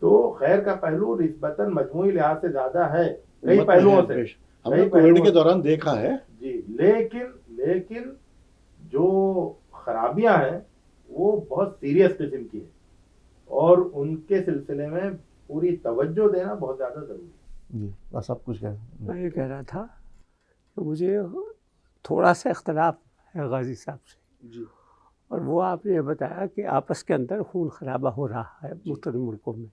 تو خیر کا پہلو نسبتاً مجموعی لحاظ سے زیادہ ہے کئی پہلوؤں سے، ہم نے کووڈ کے دوران دیکھا ہے. جی، لیکن جو خرابیاں ہیں وہ بہت سیریس قسم کی ہے، اور ان کے سلسلے میں پوری توجہ دینا بہت زیادہ ضروری ہے. جی بس سب کچھ میں یہ کہہ رہا تھا کہ مجھے تھوڑا سا اختلاف ہے غازی صاحب سے، جی، اور وہ آپ نے بتایا کہ آپس کے اندر خون خرابہ ہو رہا ہے مختلف ملکوں میں،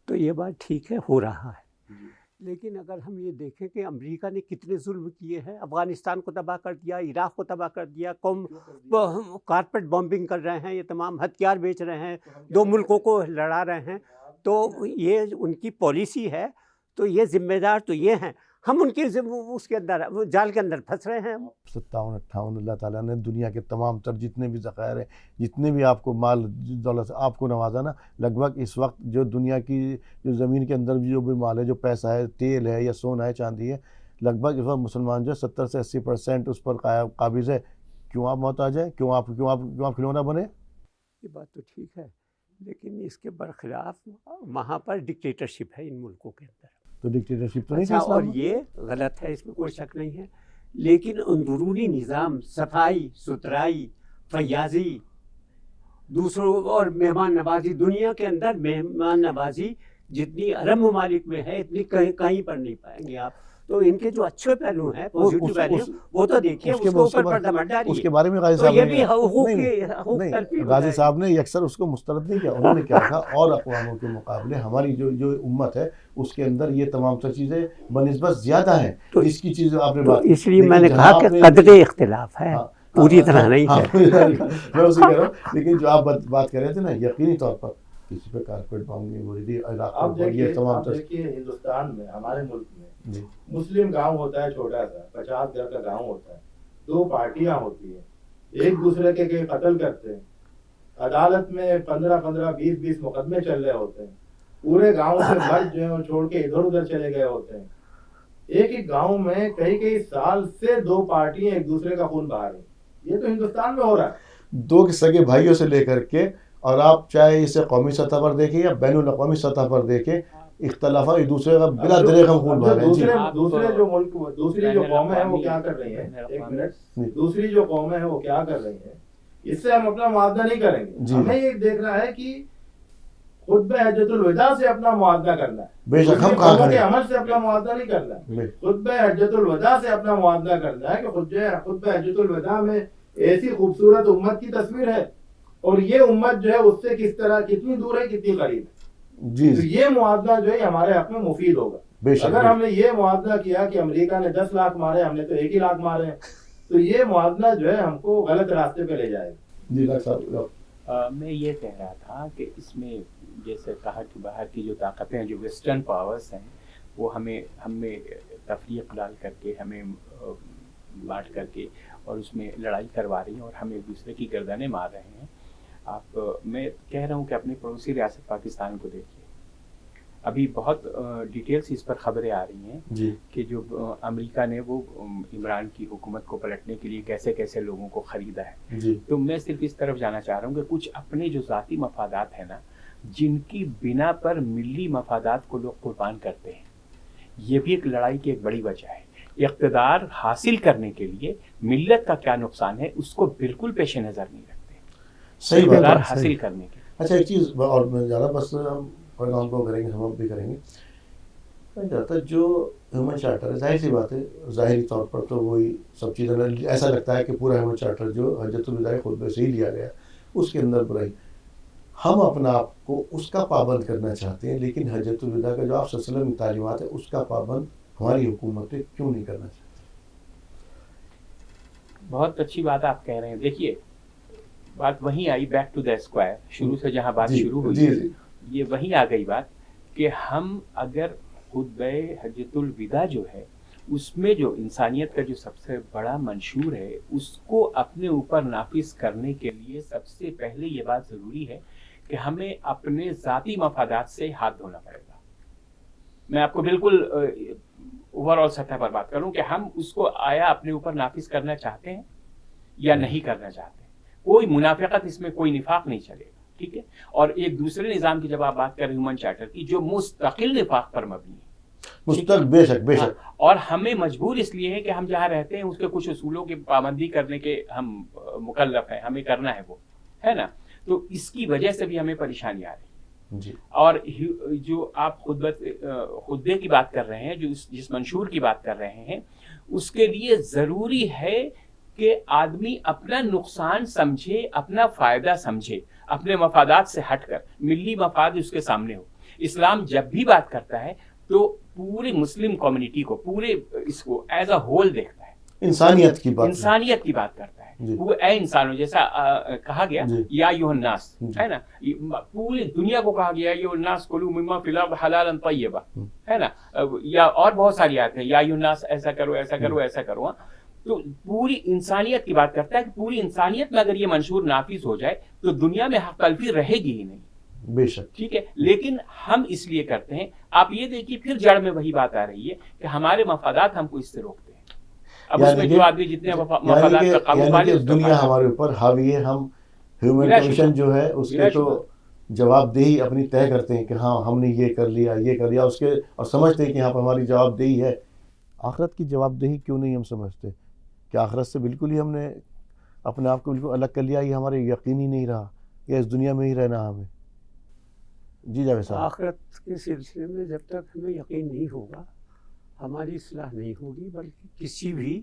تو یہ بات ٹھیک ہے، ہو رہا ہے. لیکن اگر ہم یہ دیکھیں کہ امریکہ نے کتنے ظلم کیے ہیں، افغانستان کو تباہ کر دیا، عراق کو تباہ کر دیا، کارپیٹ بمبنگ کر رہے ہیں، یہ تمام ہتھیار بیچ رہے ہیں، 2 ملکوں کو لڑا رہے ہیں، تو یہ ان کی پالیسی ہے، تو یہ ذمہ دار تو یہ ہیں، ہم ان کی اس کے اندر جال کے اندر پھنس رہے ہیں. 57-58 اللہ تعالیٰ نے دنیا کے تمام تر جتنے بھی ذخائر ہیں، جتنے بھی آپ کو مال دولت سے آپ کو نوازا نا، لگ بھگ اس وقت جو دنیا کی جو زمین کے اندر جو بھی مال ہے، جو پیسہ ہے، تیل ہے یا سونا ہے، چاندی ہے، لگ بھگ اس وقت مسلمان جو 70 سے 80% اس پر قابض ہے. کیوں آپ محتاج ہیں؟ کیوں آپ کھلونا بنے؟ یہ بات تو ٹھیک ہے، لیکن اس کے برخلاف وہاں پر ڈکٹیٹرشپ ہے ان ملکوں کے اندر. تو ڈکٹیٹرشپ تو نہیں اچھا، اور یہ غلط ہے، اس میں کوئی شک نہیں ہے، لیکن اندرونی نظام، صفائی ستھرائی، فیاضی، دوسروں اور مہمان نوازی، دنیا کے اندر مہمان نوازی جتنی عرب ممالک میں ہے اتنی کہیں پر نہیں پائیں گے آپ. تو ان کے جو اچھے پہلو ہیں، پازیٹیو پہلو، وہ تو دیکھیے، اس کے اوپر پردہ مت ڈالیے. اس کے بارے میں غازی صاحب نے اکثر اس کو مسترد نہیں کیا. انہوں نے کیا تھا، اور اقواموں کے مقابلے ہماری جو امت ہے اس کے اندر یہ تمام سب چیزیں بنسبت زیادہ ہیں. تو اس کی چیز آپ نے بات، اس لیے میں نے کہا کہ قدر اختلاف ہے، پوری طرح نہیں ہے. میں اسے کہہ رہا ہوں، لیکن جو آپ بات کر رہے تھے نا، یقینی طور پر کسی پہ کارپیٹ بم نہیں ہو رہی تھی. آپ دیکھیے ہندوستان میں، ہمارے ملک میں مسلم گاؤں ہوتا ہے چھوٹا سا، 50 گھر کا گاؤں ہوتا ہے، 2 پارٹیاں ہوتی ہیں، ایک دوسرے کے قتل کرتے ہیں، عدالت میں 15-15 20-20 مقدمے چل رہے ہوتے ہیں، پورے گاؤں سے مرد جو ہیں چھوڑ کے ادھر ادھر چلے گئے ہوتے ہیں. ایک گاؤں میں کئی سال سے 2 پارٹیاں ایک دوسرے کا خون بہا رہی ہیں. یہ تو ہندوستان میں ہو رہا ہے، 2 سگے بھائیوں سے لے کر کے، اور آپ چاہے اسے قومی سطح پر دیکھیں یا بین الاقوامی سطح پر دیکھیں، اختلافات ایک دوسرے کا بلا دریغ ہم خون بہا رہے ہیں. دوسرے جو ملک، دوسری جو قومیں ہیں وہ کیا کر رہی ہیں، ایک منٹ، دوسری جو قومیں ہیں وہ کیا کر رہی ہیں، اس سے ہم اپنا موازنہ نہیں کریں گے. ہمیں یہ دیکھنا ہے کہ خطبہ حجۃ الوداع سے اپنا موازنہ کرنا ہے، بے شک ہم کہاں کھڑے ہیں، عمل سے اپنا موازنہ نہیں کرنا ہے، خطبہ حجۃ الوداع سے اپنا موازنہ کرنا ہے کہ خطبہ حجۃ الوداع میں ایسی خوبصورت امت کی تصویر ہے اور یہ امت جو ہے اس سے کس طرح کتنی دور ہے کتنی قریب ہے. جی تو یہ موازنہ جو ہے ہمارے حق میں مفید ہوگا. اگر ہم نے یہ موازنہ کیا کہ امریکہ نے 10 لاکھ مارے، ہم نے تو 1 ہی لاکھ مارے ہیں، تو یہ موازنہ جو ہے ہم کو غلط راستے پہ لے جائے گا. جی ڈاکٹر صاحب میں یہ کہہ رہا تھا کہ اس میں جیسے کہا کہ باہر کی جو طاقتیں جو ویسٹرن پاورز ہیں وہ ہم میں تفریق ڈال کر کے، ہمیں بانٹ کر کے اور اس میں لڑائی کروا رہی ہیں اور ہم ایک دوسرے کی گردنیں مار رہے ہیں. میں کہہ رہا ہوں کہ اپنی پڑوسی ریاست پاکستان کو دیکھیے، ابھی بہت ڈیٹیلز اس پر خبریں آ رہی ہیں جی کہ جو امریکہ نے وہ عمران کی حکومت کو پلٹنے کے لیے کیسے کیسے لوگوں کو خریدا ہے. جی تو میں صرف اس طرف جانا چاہ رہا ہوں کہ کچھ اپنے جو ذاتی مفادات ہیں نا، جن کی بنا پر ملی مفادات کو لوگ قربان کرتے ہیں، یہ بھی ایک لڑائی کی ایک بڑی وجہ ہے. اقتدار حاصل کرنے کے لیے ملت کا کیا نقصان ہے اس کو بالکل پیش نظر نہیں رکھتے. صحیح بات اقتدار ہے. حاصل کرنے کے. اچھا ایک چیز اور میں زیادہ بس ہم پروگرام کو کریں گے، ہم اب بھی کریں گے. میں کہتا جو ہیومن چارٹر ہے، ظاہر سی بات ہے ظاہری طور پر تو وہی سب چیزیں ایسا لگتا ہے کہ پورا ہیومن چارٹر جو حجۃ الوداع خطبے سے ہی لیا گیا اس کے اندر برائی. ہم اپنا آپ کو اس کا پابند کرنا چاہتے ہیں، لیکن حجۃ الوداع کا جو آپ صلی اللہ علیہ وسلم کی تعلیمات ہے اس کا پابند ہماری حکومتیں کیوں نہیں کرنا چاہتی؟ بہت اچھی بات آپ کہہ رہے ہیں. دیکھیے بات وہیں آئی، بیک ٹو دا اسکوائر، شروع سے جہاں بات شروع ہوئی یہ وہیں آ گئی بات کہ ہم اگر خطبہ حجۃ الوداع جو ہے اس میں جو انسانیت کا جو سب سے بڑا منشور ہے اس کو اپنے اوپر نافذ کرنے کے لیے سب سے پہلے یہ بات ضروری ہے کہ ہمیں اپنے ذاتی مفادات سے ہاتھ دھونا پڑے گا. میں آپ کو بالکل اوور آل سطح پر بات کروں کہ ہم اس کو آیا اپنے اوپر نافذ کرنا چاہتے ہیں یا نہیں کرنا چاہتے. کوئی منافقت اس میں، کوئی نفاق نہیں چلے گا. ٹھیک ہے. اور ایک دوسرے نظام کی جب آپ بات کر رہے ہیں ہیومن چارٹر کی، جو مستقل نفاق پر مبنی ہے، مستقل بے شک بے شک، اور ہمیں مجبور اس لیے ہے کہ ہم جہاں رہتے ہیں اس کے کچھ اصولوں کی پابندی کرنے کے ہم مکلف ہیں، ہمیں کرنا ہے وہ ہے نا. تو اس کی وجہ سے بھی ہمیں پریشانی آ رہی ہے. جی. اور جو آپ خطبے کی بات کر رہے ہیں، جو جس منشور کی بات کر رہے ہیں، اس کے لیے ضروری ہے کہ آدمی اپنا نقصان سمجھے، اپنا فائدہ سمجھے، اپنے مفادات سے ہٹ کر ملی مفاد اس کے سامنے ہو. اسلام جب بھی بات کرتا ہے تو پوری مسلم کمیونٹی کو، پورے اس کو ایز اے ہول دیکھتا ہے، انسانیت کی بات کرتا ہے. وہ اے انسانوں، جیسا کہا گیا یا ایھا الناس، ہے نا، پوری دنیا کو کہا گیا یا ایھا الناس کلوا مما فی الارض حلالا طیبا، ہے نا، یا اور بہت ساری آیتیں یا ایھا الناس ایسا کرو ایسا کرو ایسا کرو. تو پوری انسانیت کی بات کرتا ہے کہ پوری انسانیت میں اگر یہ منشور نافذ ہو جائے تو دنیا میں حق تلفی رہے گی ہی نہیں. بے شک. ٹھیک ہے. لیکن ہم اس لیے کرتے ہیں، آپ یہ دیکھیے پھر جڑ میں وہی بات آ رہی ہے کہ ہمارے مفادات ہم کو اس سے روکتے ہیں. اب اس میں جو آدمی جتنے مفادات کا قابو پا لے، دنیا ہمارے اوپر حاوی ہے. ہم ہیومن کمیشن جو ہے اس کے تو جواب دہی اپنی طے کرتے ہیں کہ ہاں ہم نے یہ کر لیا یہ کر لیا، اس کے اور سمجھتے ہیں کہ یہاں پر ہماری جواب دہی ہے. آخرت کی جواب دہی کیوں نہیں ہم سمجھتے کہ آخرت سے بالکل ہی ہم نے اپنے آپ کو بالکل الگ کر لیا، یہ ہمارے یقین ہی نہیں رہا یا اس دنیا میں ہی رہنا ہمیں. جی جاوید صاحب. آخرت کے سلسلے میں جب تک ہمیں یقین نہیں ہوگا ہماری اصلاح نہیں ہوگی، بلکہ کسی بھی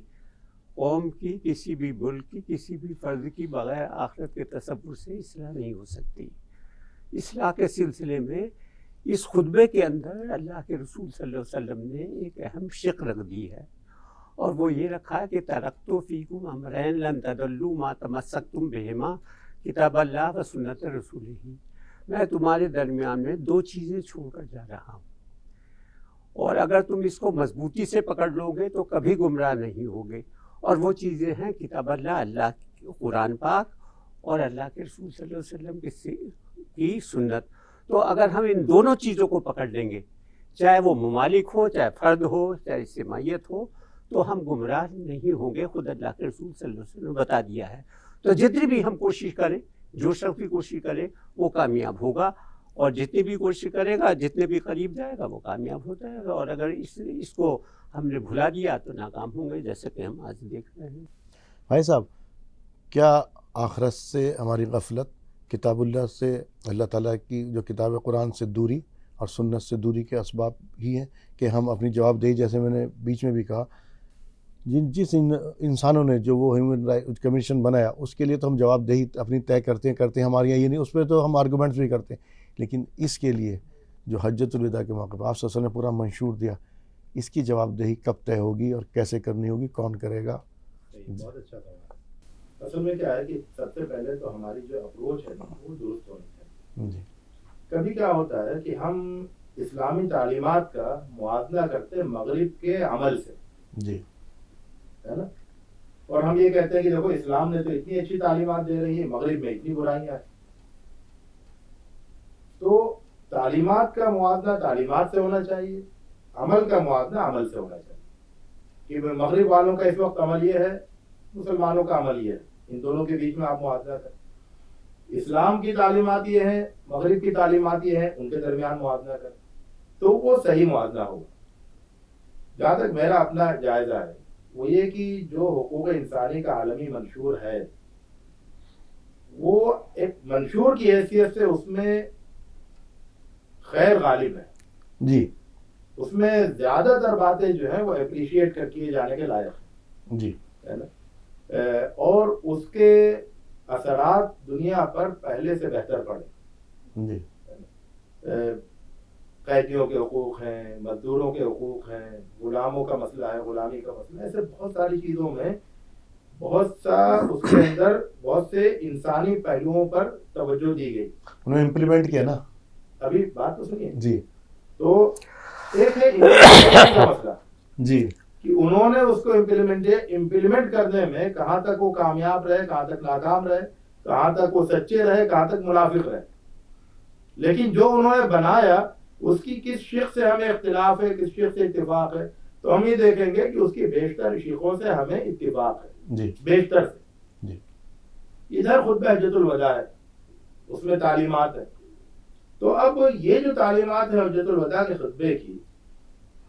قوم کی، کسی بھی ملک کی، کسی بھی فرد کی بغیر آخرت کے تصور سے اصلاح نہیں ہو سکتی. اصلاح کے سلسلے میں اس خطبے کے اندر اللہ کے رسول صلی اللہ علیہ وسلم نے ایک اہم شق رکھ دی ہے، اور وہ یہ رکھا ہے کہ ترکت فیکم امرین لن تضلوا ما تمسکتم بہما کتاب اللہ و سنت رسولہ. میں تمہارے درمیان میں 2 چیزیں چھوڑ کر جا رہا ہوں، اور اگر تم اس کو مضبوطی سے پکڑ لو گے تو کبھی گمراہ نہیں ہوگے. اور وہ چیزیں ہیں کتاب اللہ، اللہ کی قرآن پاک، اور اللہ کے رسول صلی اللہ علیہ وسلم کی سنت. تو اگر ہم ان دونوں چیزوں کو پکڑ لیں گے، چاہے وہ ممالک ہو، چاہے فرد ہو، چاہے اجتماعیت ہو، تو ہم گمراہ نہیں ہوں گے. خود اللہ کے رسول صلی اللہ علیہ وسلم نے بتا دیا ہے. تو جتنی بھی ہم کوشش کریں، جو شخص بھی کوشش کرے وہ کامیاب ہوگا، اور جتنی بھی کوشش کرے گا، جتنے بھی قریب جائے گا وہ کامیاب ہو جائے گا. اور اگر اس کو ہم نے بھلا دیا تو ناکام ہوں گے، جیسے کہ ہم آج دیکھ رہے ہیں. بھائی صاحب، کیا آخرت سے ہماری غفلت کتاب اللہ سے، اللہ تعالیٰ کی جو کتاب قرآن سے دوری اور سنت سے دوری کے اسباب ہی ہیں کہ ہم اپنی جواب دہی، جیسے میں نے بیچ میں بھی کہا، جس انسانوں نے جو وہ ہیومن رائٹ کمیشن بنایا اس کے لیے تو ہم جواب دہی اپنی طے کرتے ہیں ہمارے یہاں یہ نہیں، اس پہ تو ہم آرگومنٹس بھی کرتے ہیں، لیکن اس کے لیے جو حجۃ الوداع کے موقع پر آپ صلی اللہ علیہ وسلم نے پورا منشور دیا، اس کی جواب دہی کب طے ہوگی اور کیسے کرنی ہوگی، کون کرے گا؟ بہت اچھا تھا۔ اصل میں کیا ہے کہ سب سے پہلے تو ہماری جو اپروچ ہے وہ درست ہونی چاہیے۔ جی کبھی کیا ہوتا ہے کہ ہم اسلامی تعلیمات کا موازنہ کرتے ہیں مغرب کے عمل سے، جی ہے نا، اور ہم یہ کہتے ہیں کہ دیکھو اسلام نے تو اتنی اچھی تعلیمات دے رہی ہے، مغرب میں اتنی برائیاں ہیں۔ تو تعلیمات کا موازنہ تعلیمات سے ہونا چاہیے، عمل کا موازنہ عمل سے ہونا چاہیے، کہ مغرب والوں کا اس وقت عمل یہ ہے، مسلمانوں کا عمل یہ ہے، ان دونوں کے بیچ میں آپ موازنہ کریں۔ اسلام کی تعلیمات یہ ہیں، مغرب کی تعلیمات یہ ہیں، ان کے درمیان موازنہ کریں تو وہ صحیح موازنہ ہوگا۔ جہاں تک میرا اپنا جائزہ ہے وہ یہ کہ جو حقوق انسانی کا عالمی منشور ہے وہ ایک منشور کی حیثیت سے اس میں خیر غالب ہے، جی اس میں زیادہ تر باتیں جو ہیں وہ اپریشیٹ کر کیے جانے کے لائق ہیں، جی ہے نا، اور اس کے اثرات دنیا پر پہلے سے بہتر پڑے۔ جی قیدیوں کے حقوق ہیں، مزدوروں کے حقوق ہیں، غلاموں کا مسئلہ ہے، غلامی کا مسئلہ ہے، ایسے بہت ساری چیزوں میں بہت سا اس کے اندر بہت سے انسانی پہلوؤں پر توجہ دی گئی۔ انہوں نے امپلیمنٹ کیا نا، ابھی بات تو سنیے۔ جی تو ایک ہے implementation کا مسئلہ، جی کہ انہوں نے اس کو امپلیمنٹ کرنے میں کہاں تک وہ کامیاب رہے، کہاں تک ناکام رہے، کہاں تک وہ سچے رہے، کہاں تک منافق رہے، لیکن جو انہوں نے بنایا اس کی کس شق سے ہمیں اختلاف ہے، کس شق سے اتفاق ہے، تو ہم یہ دیکھیں گے کہ اس کی بیشتر شقوں سے ہمیں اتفاق ہے، جی بیشتر سے۔ جی ادھر خطبہ حجۃ الوداع ہے، اس میں تعلیمات ہے، تو اب یہ جو تعلیمات ہے حجۃ الوداع کے خطبے کی،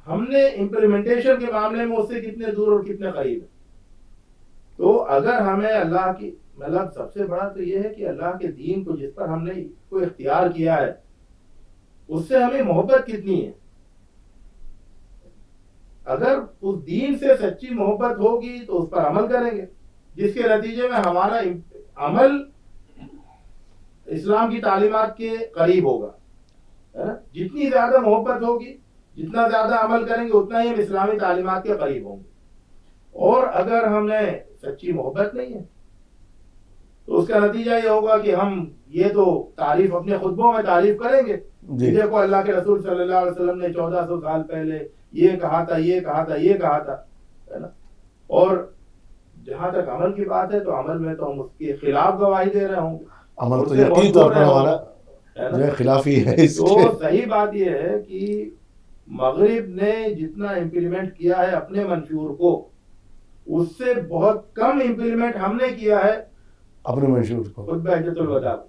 ہم نے امپلیمنٹیشن کے معاملے میں اس سے کتنے دور اور کتنے قریب ہیں۔ تو اگر ہمیں اللہ کی مطلب سب سے بڑا تو یہ ہے کہ اللہ کے دین کو جس پر ہم نے کوئی اختیار کیا ہے اس سے ہمیں محبت کتنی ہے۔ اگر اس دین سے سچی محبت ہوگی تو اس پر عمل کریں گے، جس کے نتیجے میں ہمارا عمل اسلام کی تعلیمات کے قریب ہوگا، ہے نا؟ جتنی زیادہ محبت ہوگی، جتنا زیادہ عمل کریں گے اتنا ہی ہم اسلامی تعلیمات کے قریب ہوں گے۔ اور اگر ہم نے سچی محبت نہیں ہے تو اس کا نتیجہ یہ ہوگا کہ ہم یہ تو تعریف اپنے خطبوں میں تعریف کریں گے، دیکھو اللہ کے رسول صلی اللہ علیہ وسلم نے 1400 سال پہلے یہ کہا تھا، یہ کہا تھا، یہ کہا تھا، ہے نا، اور جہاں تک عمل کی بات ہے تو عمل میں تو ہم اس کے خلاف گواہی دے رہے ہوں گے، عمل تو یقینی طور پر ہمارا جو ہے خلافی ہے اس تو کے۔ صحیح بات یہ ہے کہ مغرب نے جتنا امپلیمنٹ کیا ہے اپنے منشور کو، اس سے بہت کم امپلیمنٹ ہم نے کیا ہے اپنے منشور کو، خطبہ حجۃ الوداع کو۔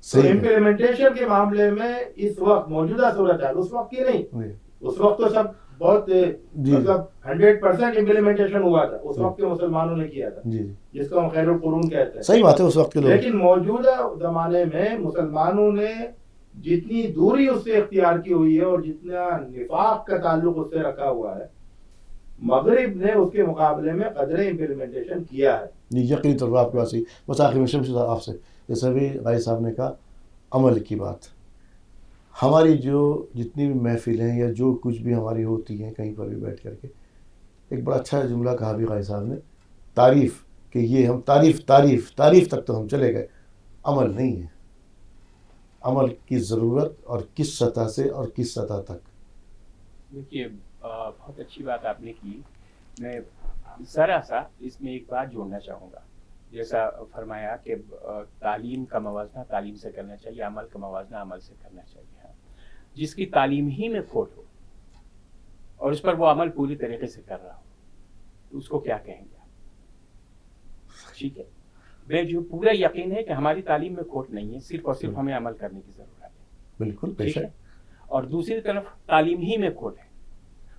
صحیح ہے۔ امپلیمنٹیشن کے معاملے میں اس وقت موجودہ صورتحال، اس وقت کی نہیں، جی اس وقت تو سب بہت مطلب 100% امپلیمنٹیشن ہوا تھا، اس وقت کے مسلمانوں نے کیا تھا، جی جس کو ہم خیر القرون کہتے ہیں۔ صحیح بات ہے، اس وقت کے لوگ، لیکن موجودہ زمانے میں مسلمانوں نے جتنی دوری اس سے اختیار کی ہوئی ہے اور جتنا نفاق کا تعلق اس سے رکھا ہوا ہے، مغرب نے اس کے مقابلے میں قدر امپلیمنٹیشن کیا ہے۔ جی یقینی طور پر آپ کے پاس ہی بس آخر میں شمشید صاحب آپ سے، جیسے بھی غازی صاحب نے کہا عمل کی بات، ہماری جو جتنی بھی محفلیں یا جو کچھ بھی ہماری ہوتی ہیں کہیں پر بھی بیٹھ کر کے، ایک بڑا اچھا جملہ کہا بھی غازی صاحب نے، تعریف، کہ یہ ہم تعریف تک تو ہم چلے گئے، عمل نہیں ہے، عمل کی ضرورت اور کس سطح سے اور کس سطح تک۔ دیکھیے بہت اچھی بات آپ نے کی، میں ذرا سا اس میں ایک بات جوڑنا چاہوں گا، جیسا فرمایا کہ تعلیم کا موازنہ تعلیم سے کرنا چاہیے، عمل کا موازنہ عمل سے کرنا چاہیے۔ جس کی تعلیم ہی میں کھوٹ ہو اور اس پر وہ عمل پوری طریقے سے کر رہا ہو تو اس کو کیا کہیں گے؟ ٹھیک ہے، میں جو پورا یقین ہے کہ ہماری تعلیم میں کھوٹ نہیں ہے، صرف اور صرف ہمیں عمل کرنے کی ضرورت ہے۔ بالکل بے ٹھیک ہے، شک۔ اور دوسری طرف تعلیم ہی میں کھوٹ ہے،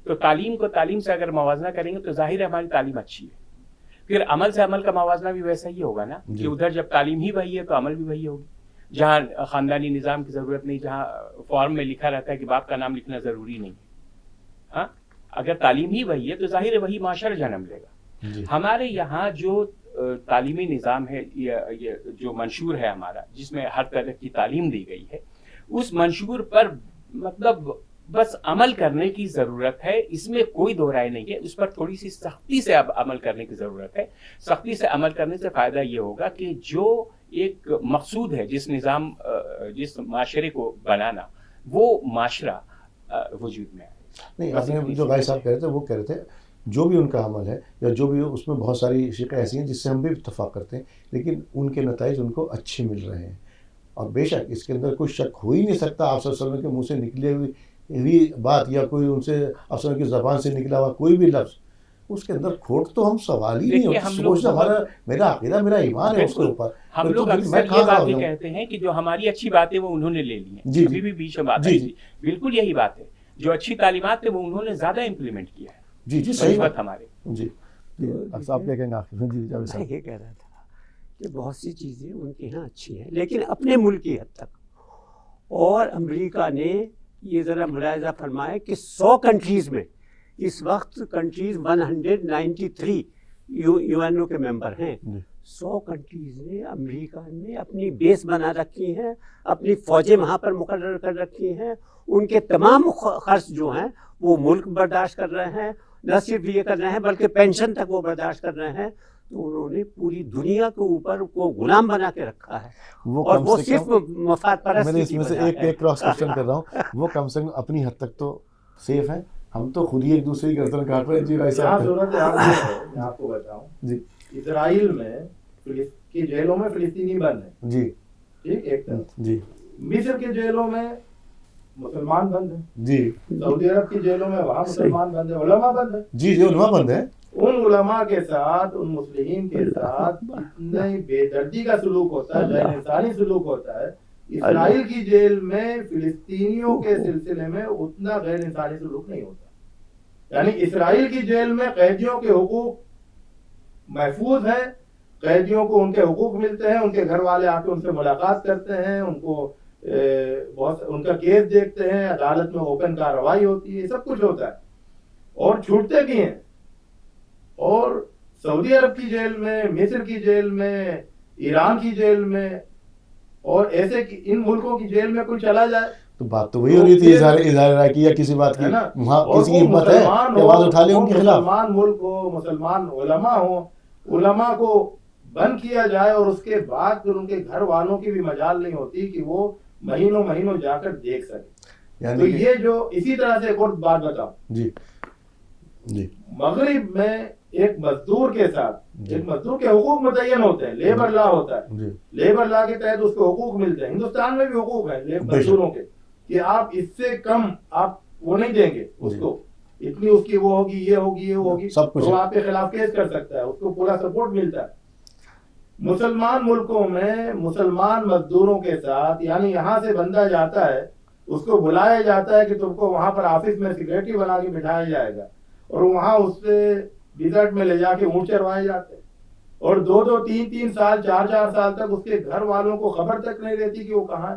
تو تعلیم کو تعلیم سے اگر موازنہ کریں گے تو ظاہر ہے ہماری تعلیم اچھی ہے، پھر عمل سے عمل کا موازنہ بھی ویسا ہی ہوگا نا، کہ ادھر جب تعلیم ہی وہی ہے تو عمل بھی وہی ہوگی۔ جہاں خاندانی نظام کی ضرورت نہیں، جہاں فارم میں لکھا رہتا ہے کہ باپ کا نام لکھنا ضروری نہیں ہے. ہاں اگر تعلیم ہی وہی ہے تو ظاہر ہے وہی معاشرہ جنم لے گا. ہمارے یہاں جو تعلیمی نظام ہے، یہ جو منشور ہے ہمارا، جس میں ہر طرح کی تعلیم دی گئی ہے، اس منشور پر مطلب بس عمل کرنے کی ضرورت ہے. اس میں کوئی دو رائے نہیں ہے. اس پر تھوڑی سی سختی سے اب عمل کرنے کی ضرورت ہے. سختی سے عمل کرنے سے فائدہ یہ ہوگا کہ جو ایک مقصود ہے جس معاشرے کو بنانا، وہ معاشرہ وجود میں آئے. نہیں، آپ نے جو غازی صاحب کہہ رہے تھے وہ کہہ رہے تھے جو بھی ان کا عمل ہے یا جو بھی اس میں بہت ساری شقیں ایسی ہیں جس سے ہم بھی اتفاق کرتے ہیں، لیکن ان کے نتائج ان کو اچھے مل رہے ہیں. اور بے شک اس کے اندر کوئی شک ہو ہی نہیں سکتا. آپ صلی اللہ علیہ وسلم کے منہ سے نکلے ہوئی بات یا کوئی ان سے آپ صلی اللہ علیہ وسلم کی زبان سے نکلا ہوا کوئی بھی لفظ، اس کے اندر کھوٹ تو ہم سوال ہی نہیں ہوتا. میرا عقیدہ، میرا ایمان ہے اس کے اوپر. ہم لوگ اکثر یہ بات بھی کہتے ہیں کہ جو ہماری اچھی باتیں وہ انہوں نے لے لی ہیں. ابھی بھی بیچ میں بات ہے، بالکل یہی بات ہے. جو اچھی تعلیمات تھے وہ انہوں نے زیادہ امپلیمنٹ کیا ہے. جی صحیح بات ہمارے. جی آپ کیا کہیں گے آخر میں؟ جی میں یہ کہہ رہا تھا کہ بہت سی چیزیں ان کے یہاں اچھی ہیں، لیکن اپنے ملک کی حد تک. اور امریکہ نے یہ ذرا ملاحظہ فرمایا کہ 100 کنٹریز میں اس وقت کنٹریز 193 یو این او کے ممبر ہیں. 100 کنٹریز نے امریکہ میں اپنی بیس بنا رکھی ہیں، اپنی فوجیں وہاں پر مقرر کر رکھی ہیں. ان کے تمام خرچ جو ہیں وہ ملک برداشت کر رہے ہیں. نہ صرف یہ کر رہے ہیں بلکہ پینشن تک وہ برداشت کر رہے ہیں. تو انہوں نے پوری دنیا کے اوپر کو غلام بنا کے رکھا ہے. اور وہ صرف مفاد پرست. میں اس میں سے ایک کراس کوشچن کر رہا ہوں. وہ کم سے کم اپنی حد تک تو سیف ہیں. ہم تو خود ہی ایک دوسرے کی گردن کاٹ رہے ہیں. جی بھائی صاحب، صورت حال ہے میں آپ کو بتاؤں. جی اسرائیل میں کی جیلوں میں فلسطینی بند ہیں. جی ٹھیک، ایک طرف. جی مصر کے جیلوں میں مسلمان بند ہیں. جی سعودی عرب کی جیلوں میں وہاں مسلمان بند ہیں، علماء بند ہیں. جی علماء بند ہیں. ان علماء کے ساتھ، ان مسلمین کے ساتھ اتنی بے دردی کا سلوک ہوتا ہے، غیر انسانی سلوک ہوتا ہے. اسرائیل کی جیل میں فلسطینیوں کے سلسلے میں اتنا غیر انسانی سلوک نہیں ہوتا. یعنی اسرائیل کی جیل میں قیدیوں کے حقوق محفوظ ہیں، قیدیوں کو ان کے حقوق ملتے ہیں. ان کے گھر والے آ کے ان سے ملاقات کرتے ہیں، ان کو بہت ان کا کیس دیکھتے ہیں، عدالت میں اوپن کارروائی ہوتی ہے، سب کچھ ہوتا ہے اور چھوٹتے بھی ہیں. اور سعودی عرب کی جیل میں، مصر کی جیل میں، ایران کی جیل میں اور ایسے ان ملکوں کی جیل میں کوئی چلا جائے تو بات تو وہی ہو رہی تھی، اظہار رائے کی یا کسی بات کی. وہاں کسی کی ہمت ہے کہ آواز اٹھا لے ان کے خلاف. مسلمان ملک ہو، مسلمان علماء ہوں، علماء کو بند کیا جائے اور اس کے بعد پھر ان کے گھر والوں کی بھی مجال نہیں ہوتی کہ وہ مہینوں جا کر دیکھ سکے. تو یہ جو اسی طرح سے ایک اور بات بتاؤں. جی جی مغرب میں ایک مزدور کے ساتھ ایک مزدور کے حقوق متعین ہوتے ہیں، لیبر لا ہوتا ہے. لیبر لا کے تحت اس کو حقوق ملتے ہیں. ہندوستان میں بھی حقوق ہیں مزدوروں کے کہ آپ اس سے کم آپ وہ نہیں دیں گے اس کو، اتنی اس کی وہ ہوگی، یہ ہوگی، یہ ہوگی، وہ آپ کے خلاف کیس کر سکتا ہے، اس کو پورا سپورٹ ملتا ہے. مسلمان ملکوں میں مسلمان مزدوروں کے ساتھ، یعنی یہاں سے بندہ جاتا ہے، اس کو بلایا جاتا ہے کہ تم کو وہاں پر آفس میں سیکریٹری بنا کے بٹھایا جائے گا اور وہاں اس سے ڈیزرٹ میں لے جا کے اونٹ چروائے جاتے ہیں اور 2 3 سال 4 سال تک اس کے گھر والوں کو خبر تک نہیں رہتی کہ وہ کہاں ہے.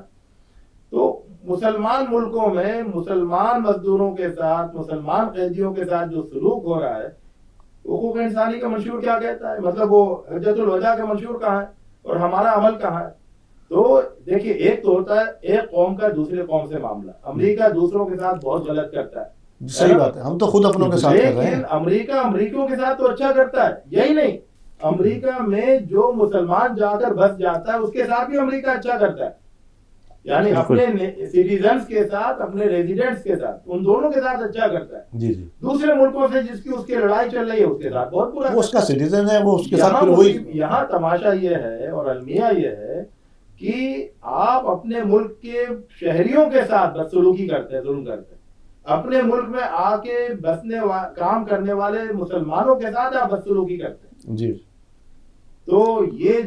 تو مسلمان ملکوں میں مسلمان مزدوروں کے ساتھ، مسلمان قیدیوں کے ساتھ جو سلوک ہو رہا ہے، حقوق انسانی کا منشور کیا کہتا ہے؟ مطلب وہ حجت الوداع کا منشور کہاں ہے اور ہمارا عمل کہاں ہے؟ تو دیکھیے، ایک تو ہوتا ہے ایک قوم کا دوسرے قوم سے معاملہ. امریکہ دوسروں کے ساتھ بہت غلط کرتا ہے. صحیح بات ہے، ہم تو خود اپنوں کے ساتھ کر رہے ہیں. لیکن امریکہ امریکیوں کے ساتھ تو اچھا کرتا ہے. یہی نہیں، امریکہ میں جو مسلمان جا کر بس جاتا ہے اس کے ساتھ بھی امریکہ اچھا کرتا ہے. یعنی اپنے سٹیزنز کے ساتھ، اپنے ریزیڈنٹس کے ساتھ، ان دونوں کے ساتھ اچھا کرتا ہے. جی جی. دوسرے ملکوں سے جس کی اس کی لڑائی چل رہی ہے اس کے ساتھ بہت برا. وہ اس کا سٹیزن ہے، وہ اس کے ساتھ وہی. یہاں تماشا یہ ہے اور المیہ یہ ہے کہ آپ اپنے ملک کے شہریوں کے ساتھ بدسلوکی کرتے ہیں، ظلم کرتے ہیں. اپنے ملک میں آ کے بسنے کام کرنے والے مسلمانوں کے ساتھ آپ بدسلوکی کرتے ہیں. جی. تو یہ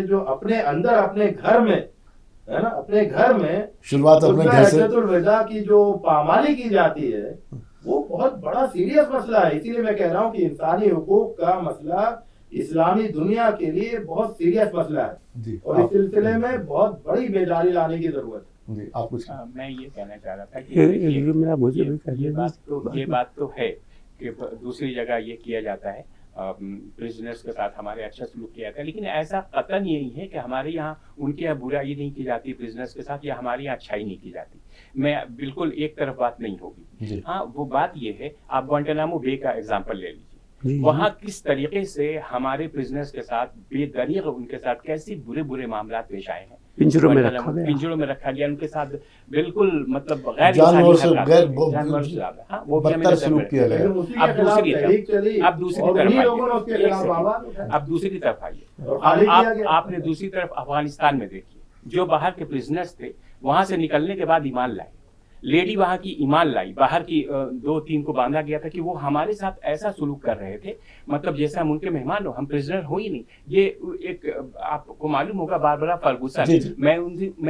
جو اپنے اندر اپنے گھر میں ہے نا، اپنے گھر میں شروعات اپنے گھر سے حجت الوداع کی جو پامالی کی جاتی ہے وہ بہت بڑا سیریس مسئلہ ہے. اسی لیے میں کہہ رہا ہوں کہ انسانی حقوق کا مسئلہ اسلامی دنیا کے لیے بہت سیریس مسئلہ ہے جی اور اس سلسلے میں بہت بڑی بیداری لانے کی ضرورت ہے. جی آپ کچھ میں یہ کہنا چاہ رہا تھا کہ یہ بات تو ہے کہ دوسری جگہ یہ کیا جاتا ہے، پرزنرز کے ساتھ ہمارے اچھا سلوک کیا جاتا ہے، لیکن ایسا قطعاً یہ نہیں ہے کہ ہمارے یہاں ان کے یہاں برائی نہیں کی جاتی پرزنرز کے ساتھ، یا ہمارے یہاں اچھائی نہیں کی جاتی. میں بالکل ایک طرف بات نہیں ہوگی. ہاں وہ بات یہ ہے، آپ گوانٹانامو بے کا ایگزامپل لے لیجیے، وہاں کس طریقے سے ہمارے پرزنرز کے ساتھ بے دریغ ان کے ساتھ کیسے برے معاملات پیش آئے ہیں. پنجروں میں رکھا گیا، ان کے ساتھ بالکل مطلب غیر جانور سے غیر جانور سے زیادہ. ہاں وہ بھی بدتر سلوک کیا گیا. اب دوسری طرف آئیے، آپ نے دوسری طرف افغانستان میں دیکھیے، جو باہر کے پرزنرز تھے وہاں سے نکلنے کے بعد ایمان لائے، لیڈی وہاں کی ایمان لائی، باہر کی 2-3 کو باندھا گیا تھا کہ وہ ہمارے ساتھ ایسا سلوک کر رہے تھے مطلب جیسے ہم ان کے مہمان ہو، ہم پرزنر ہو ہی نہیں. یہ ایک آپ کو معلوم ہوگا باربرا فرگوسن، میں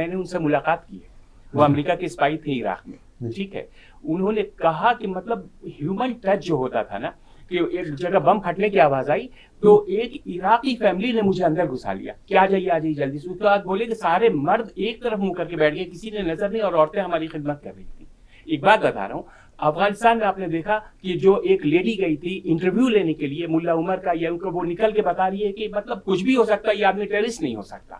نے ان سے ملاقات کی ہے، وہ امریکہ کے اسپائی تھے عراق میں، ٹھیک ہے. انہوں نے کہا کہ مطلب ہیومن ٹچ جو ہوتا تھا نا، کہ ایک جگہ بم پھٹنے کی آواز آئی تو ایک عراقی فیملی نے مجھے اندر گھسا لیا کہ آ جائیے جلدی سے. اس کے بعد بولے کہ سارے مرد ایک طرف منہ کر کے بیٹھ گئے، کسی نے نظر نہیں، اور عورتیں ہماری خدمت کر رہی تھی. ایک بات بتا رہا ہوں، افغانستان میں آپ نے دیکھا کہ جو ایک لیڈی گئی تھی انٹرویو لینے کے لیے ملا عمر کا، یا ان کو وہ نکل کے بتا رہی ہے کہ مطلب کچھ بھی ہو سکتا ہے، یہ آدمی ٹیررسٹ نہیں ہو سکتا.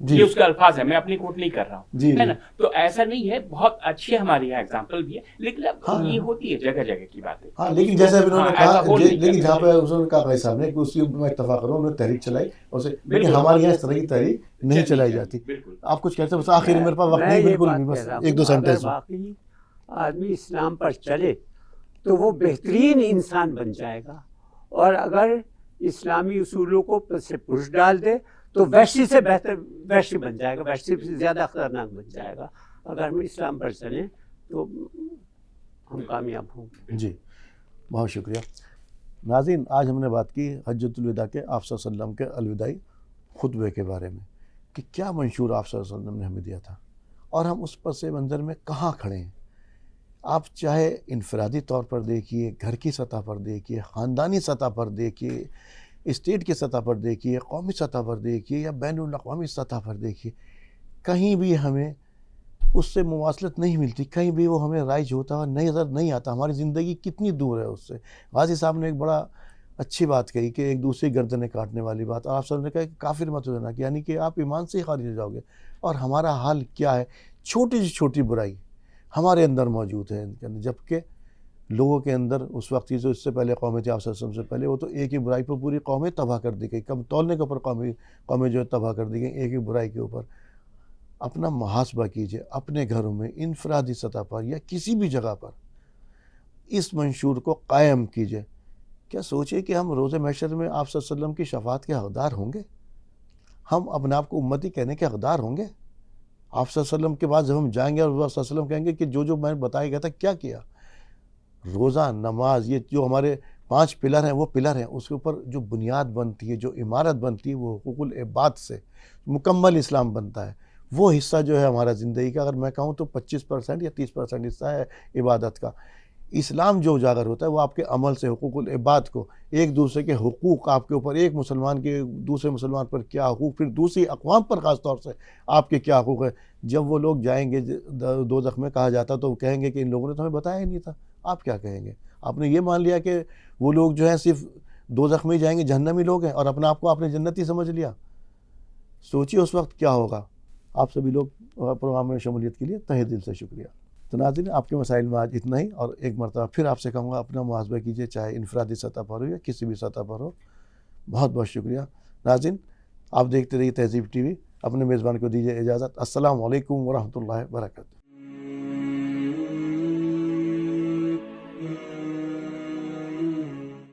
یہ اس کا الفاظ ہے، میں اپنی کوٹ نہیں کر رہا ہوں، ہے نا. تو ایسا نہیں ہے، بہت اچھے ہمارے یہاں ایگزامپل بھی ہے، لیکن اب یہ ہوتی ہے جگہ جگہ کی باتیں. ہاں لیکن جیسے انہوں نے کہا، لیکن جہاں پہ انہوں نے کہا بھائی صاحب نے کہ اس کی میں اتفاق کروں، انہوں نے تحریک چلائی اسے، لیکن ہمارے یہاں اس طرح کی تحریک نہیں چلائی جاتی. آپ کچھ کہتے ہیں؟ بس آخر میرے پاس وقت نہیں بالکل نہیں، بس 1-2 سینٹنس. واقعی آدمی اسلام پر چلے تو وہ بہترین انسان بن جائے گا، اور اگر اسلامی اصولوں کو سے پش ڈال دے تو وحشی سے بہتر وحشی بن جائے گا، وحشی سے زیادہ خطرناک بن جائے گا. اگر ہم اسلام پر چلیں تو ہم کامیاب ہوں گے. جی بہت شکریہ. ناظرین، آج ہم نے بات کی حجۃ الوداع کے آپ صلی اللہ علیہ وسلم کے الوداعی خطبے کے بارے میں، کہ کیا منشور آپ صلی اللہ علیہ وسلم نے ہمیں دیا تھا، اور ہم اس پس منظر میں کہاں کھڑے ہیں. آپ چاہے انفرادی طور پر دیکھیے، گھر کی سطح پر دیکھیے، خاندانی سطح پر دیکھیے، اسٹیٹ کی سطح پر دیکھیے، قومی سطح پر دیکھیے، یا بین الاقوامی سطح پر دیکھیے، کہیں بھی ہمیں اس سے مواصلت نہیں ملتی، کہیں بھی وہ ہمیں رائج ہوتا ہوا نظر نہیں آتا. ہماری زندگی کتنی دور ہے اس سے. غازی صاحب نے ایک بڑا اچھی بات کہی کہ ایک دوسری گردنیں کاٹنے والی بات، اور آپ صلی اللہ علیہ وسلم نے کہا کہ کافر مت ہو جانا، یعنی کہ آپ ایمان سے ہی خارج ہو جاؤ گے. اور ہمارا حال کیا ہے؟ چھوٹی سی چھوٹی برائی ہمارے اندر موجود ہے، جبکہ لوگوں کے اندر اس وقت جو اس سے پہلے قومیں تھی، آپ صلی اللہ علیہ وسلم سے پہلے، وہ تو ایک ہی برائی پر پوری قومیں تباہ کر دی گئی. کم تولنے کے اوپر قومیں جو تباہ کر دی گئی ایک ہی برائی کے اوپر. اپنا محاسبہ کیجئے اپنے گھروں میں، انفرادی سطح پر یا کسی بھی جگہ پر اس منشور کو قائم کیجئے. کیا سوچے کہ ہم روز محشر میں آپ صلی اللہ علیہ وسلم کی شفاعت کے حقدار ہوں گے؟ ہم اپنے آپ کو امتی کہنے کے حقدار ہوں گے؟ آپ صلی اللہ علیہ وسلم کے بعد جب ہم جائیں گے اور آپ صلی اللہ علیہ وسلم کہیں گے کہ جو میں نے بتایا گیا تھا کیا کیا؟ روزہ، نماز، یہ جو ہمارے 5 پلر ہیں، وہ پلر ہیں، اس کے اوپر جو بنیاد بنتی ہے، جو عمارت بنتی ہے، وہ حقوق العباد سے مکمل اسلام بنتا ہے. وہ حصہ جو ہے ہمارا زندگی کا، اگر میں کہوں تو 25% یا 30% حصہ ہے عبادت کا. اسلام جو اجاگر ہوتا ہے وہ آپ کے عمل سے، حقوق العباد کو، ایک دوسرے کے حقوق آپ کے اوپر، ایک مسلمان کے دوسرے مسلمان پر کیا حقوق، پھر دوسری اقوام پر خاص طور سے آپ کے کیا حقوق ہیں. جب وہ لوگ جائیں گے دوزخ میں، کہا جاتا تو وہ کہیں گے کہ ان لوگوں نے تو ہمیں بتایا ہی نہیں تھا. آپ کیا کہیں گے؟ آپ نے یہ مان لیا کہ وہ لوگ جو ہیں صرف دوزخ میں ہی جائیں گے، جہنمی لوگ ہیں، اور اپنا آپ کو آپ نے جنتی سمجھ لیا. سوچیے اس وقت کیا ہوگا. آپ سبھی لوگ پروگرام میں شمولیت کے لیے تہہ دل سے شکریہ. تو ناظرین، آپ کے مسائل میں آج اتنا ہی، اور ایک مرتبہ پھر آپ سے کہوں گا اپنا محاسبہ کیجئے، چاہے انفرادی سطح پر ہو یا کسی بھی سطح پر ہو. بہت بہت شکریہ. ناظرین، آپ دیکھتے رہیے تہذیب ٹی وی. اپنے میزبان کو دیجیے اجازت. السلام علیکم ورحمۃ اللہ وبرکاتہ.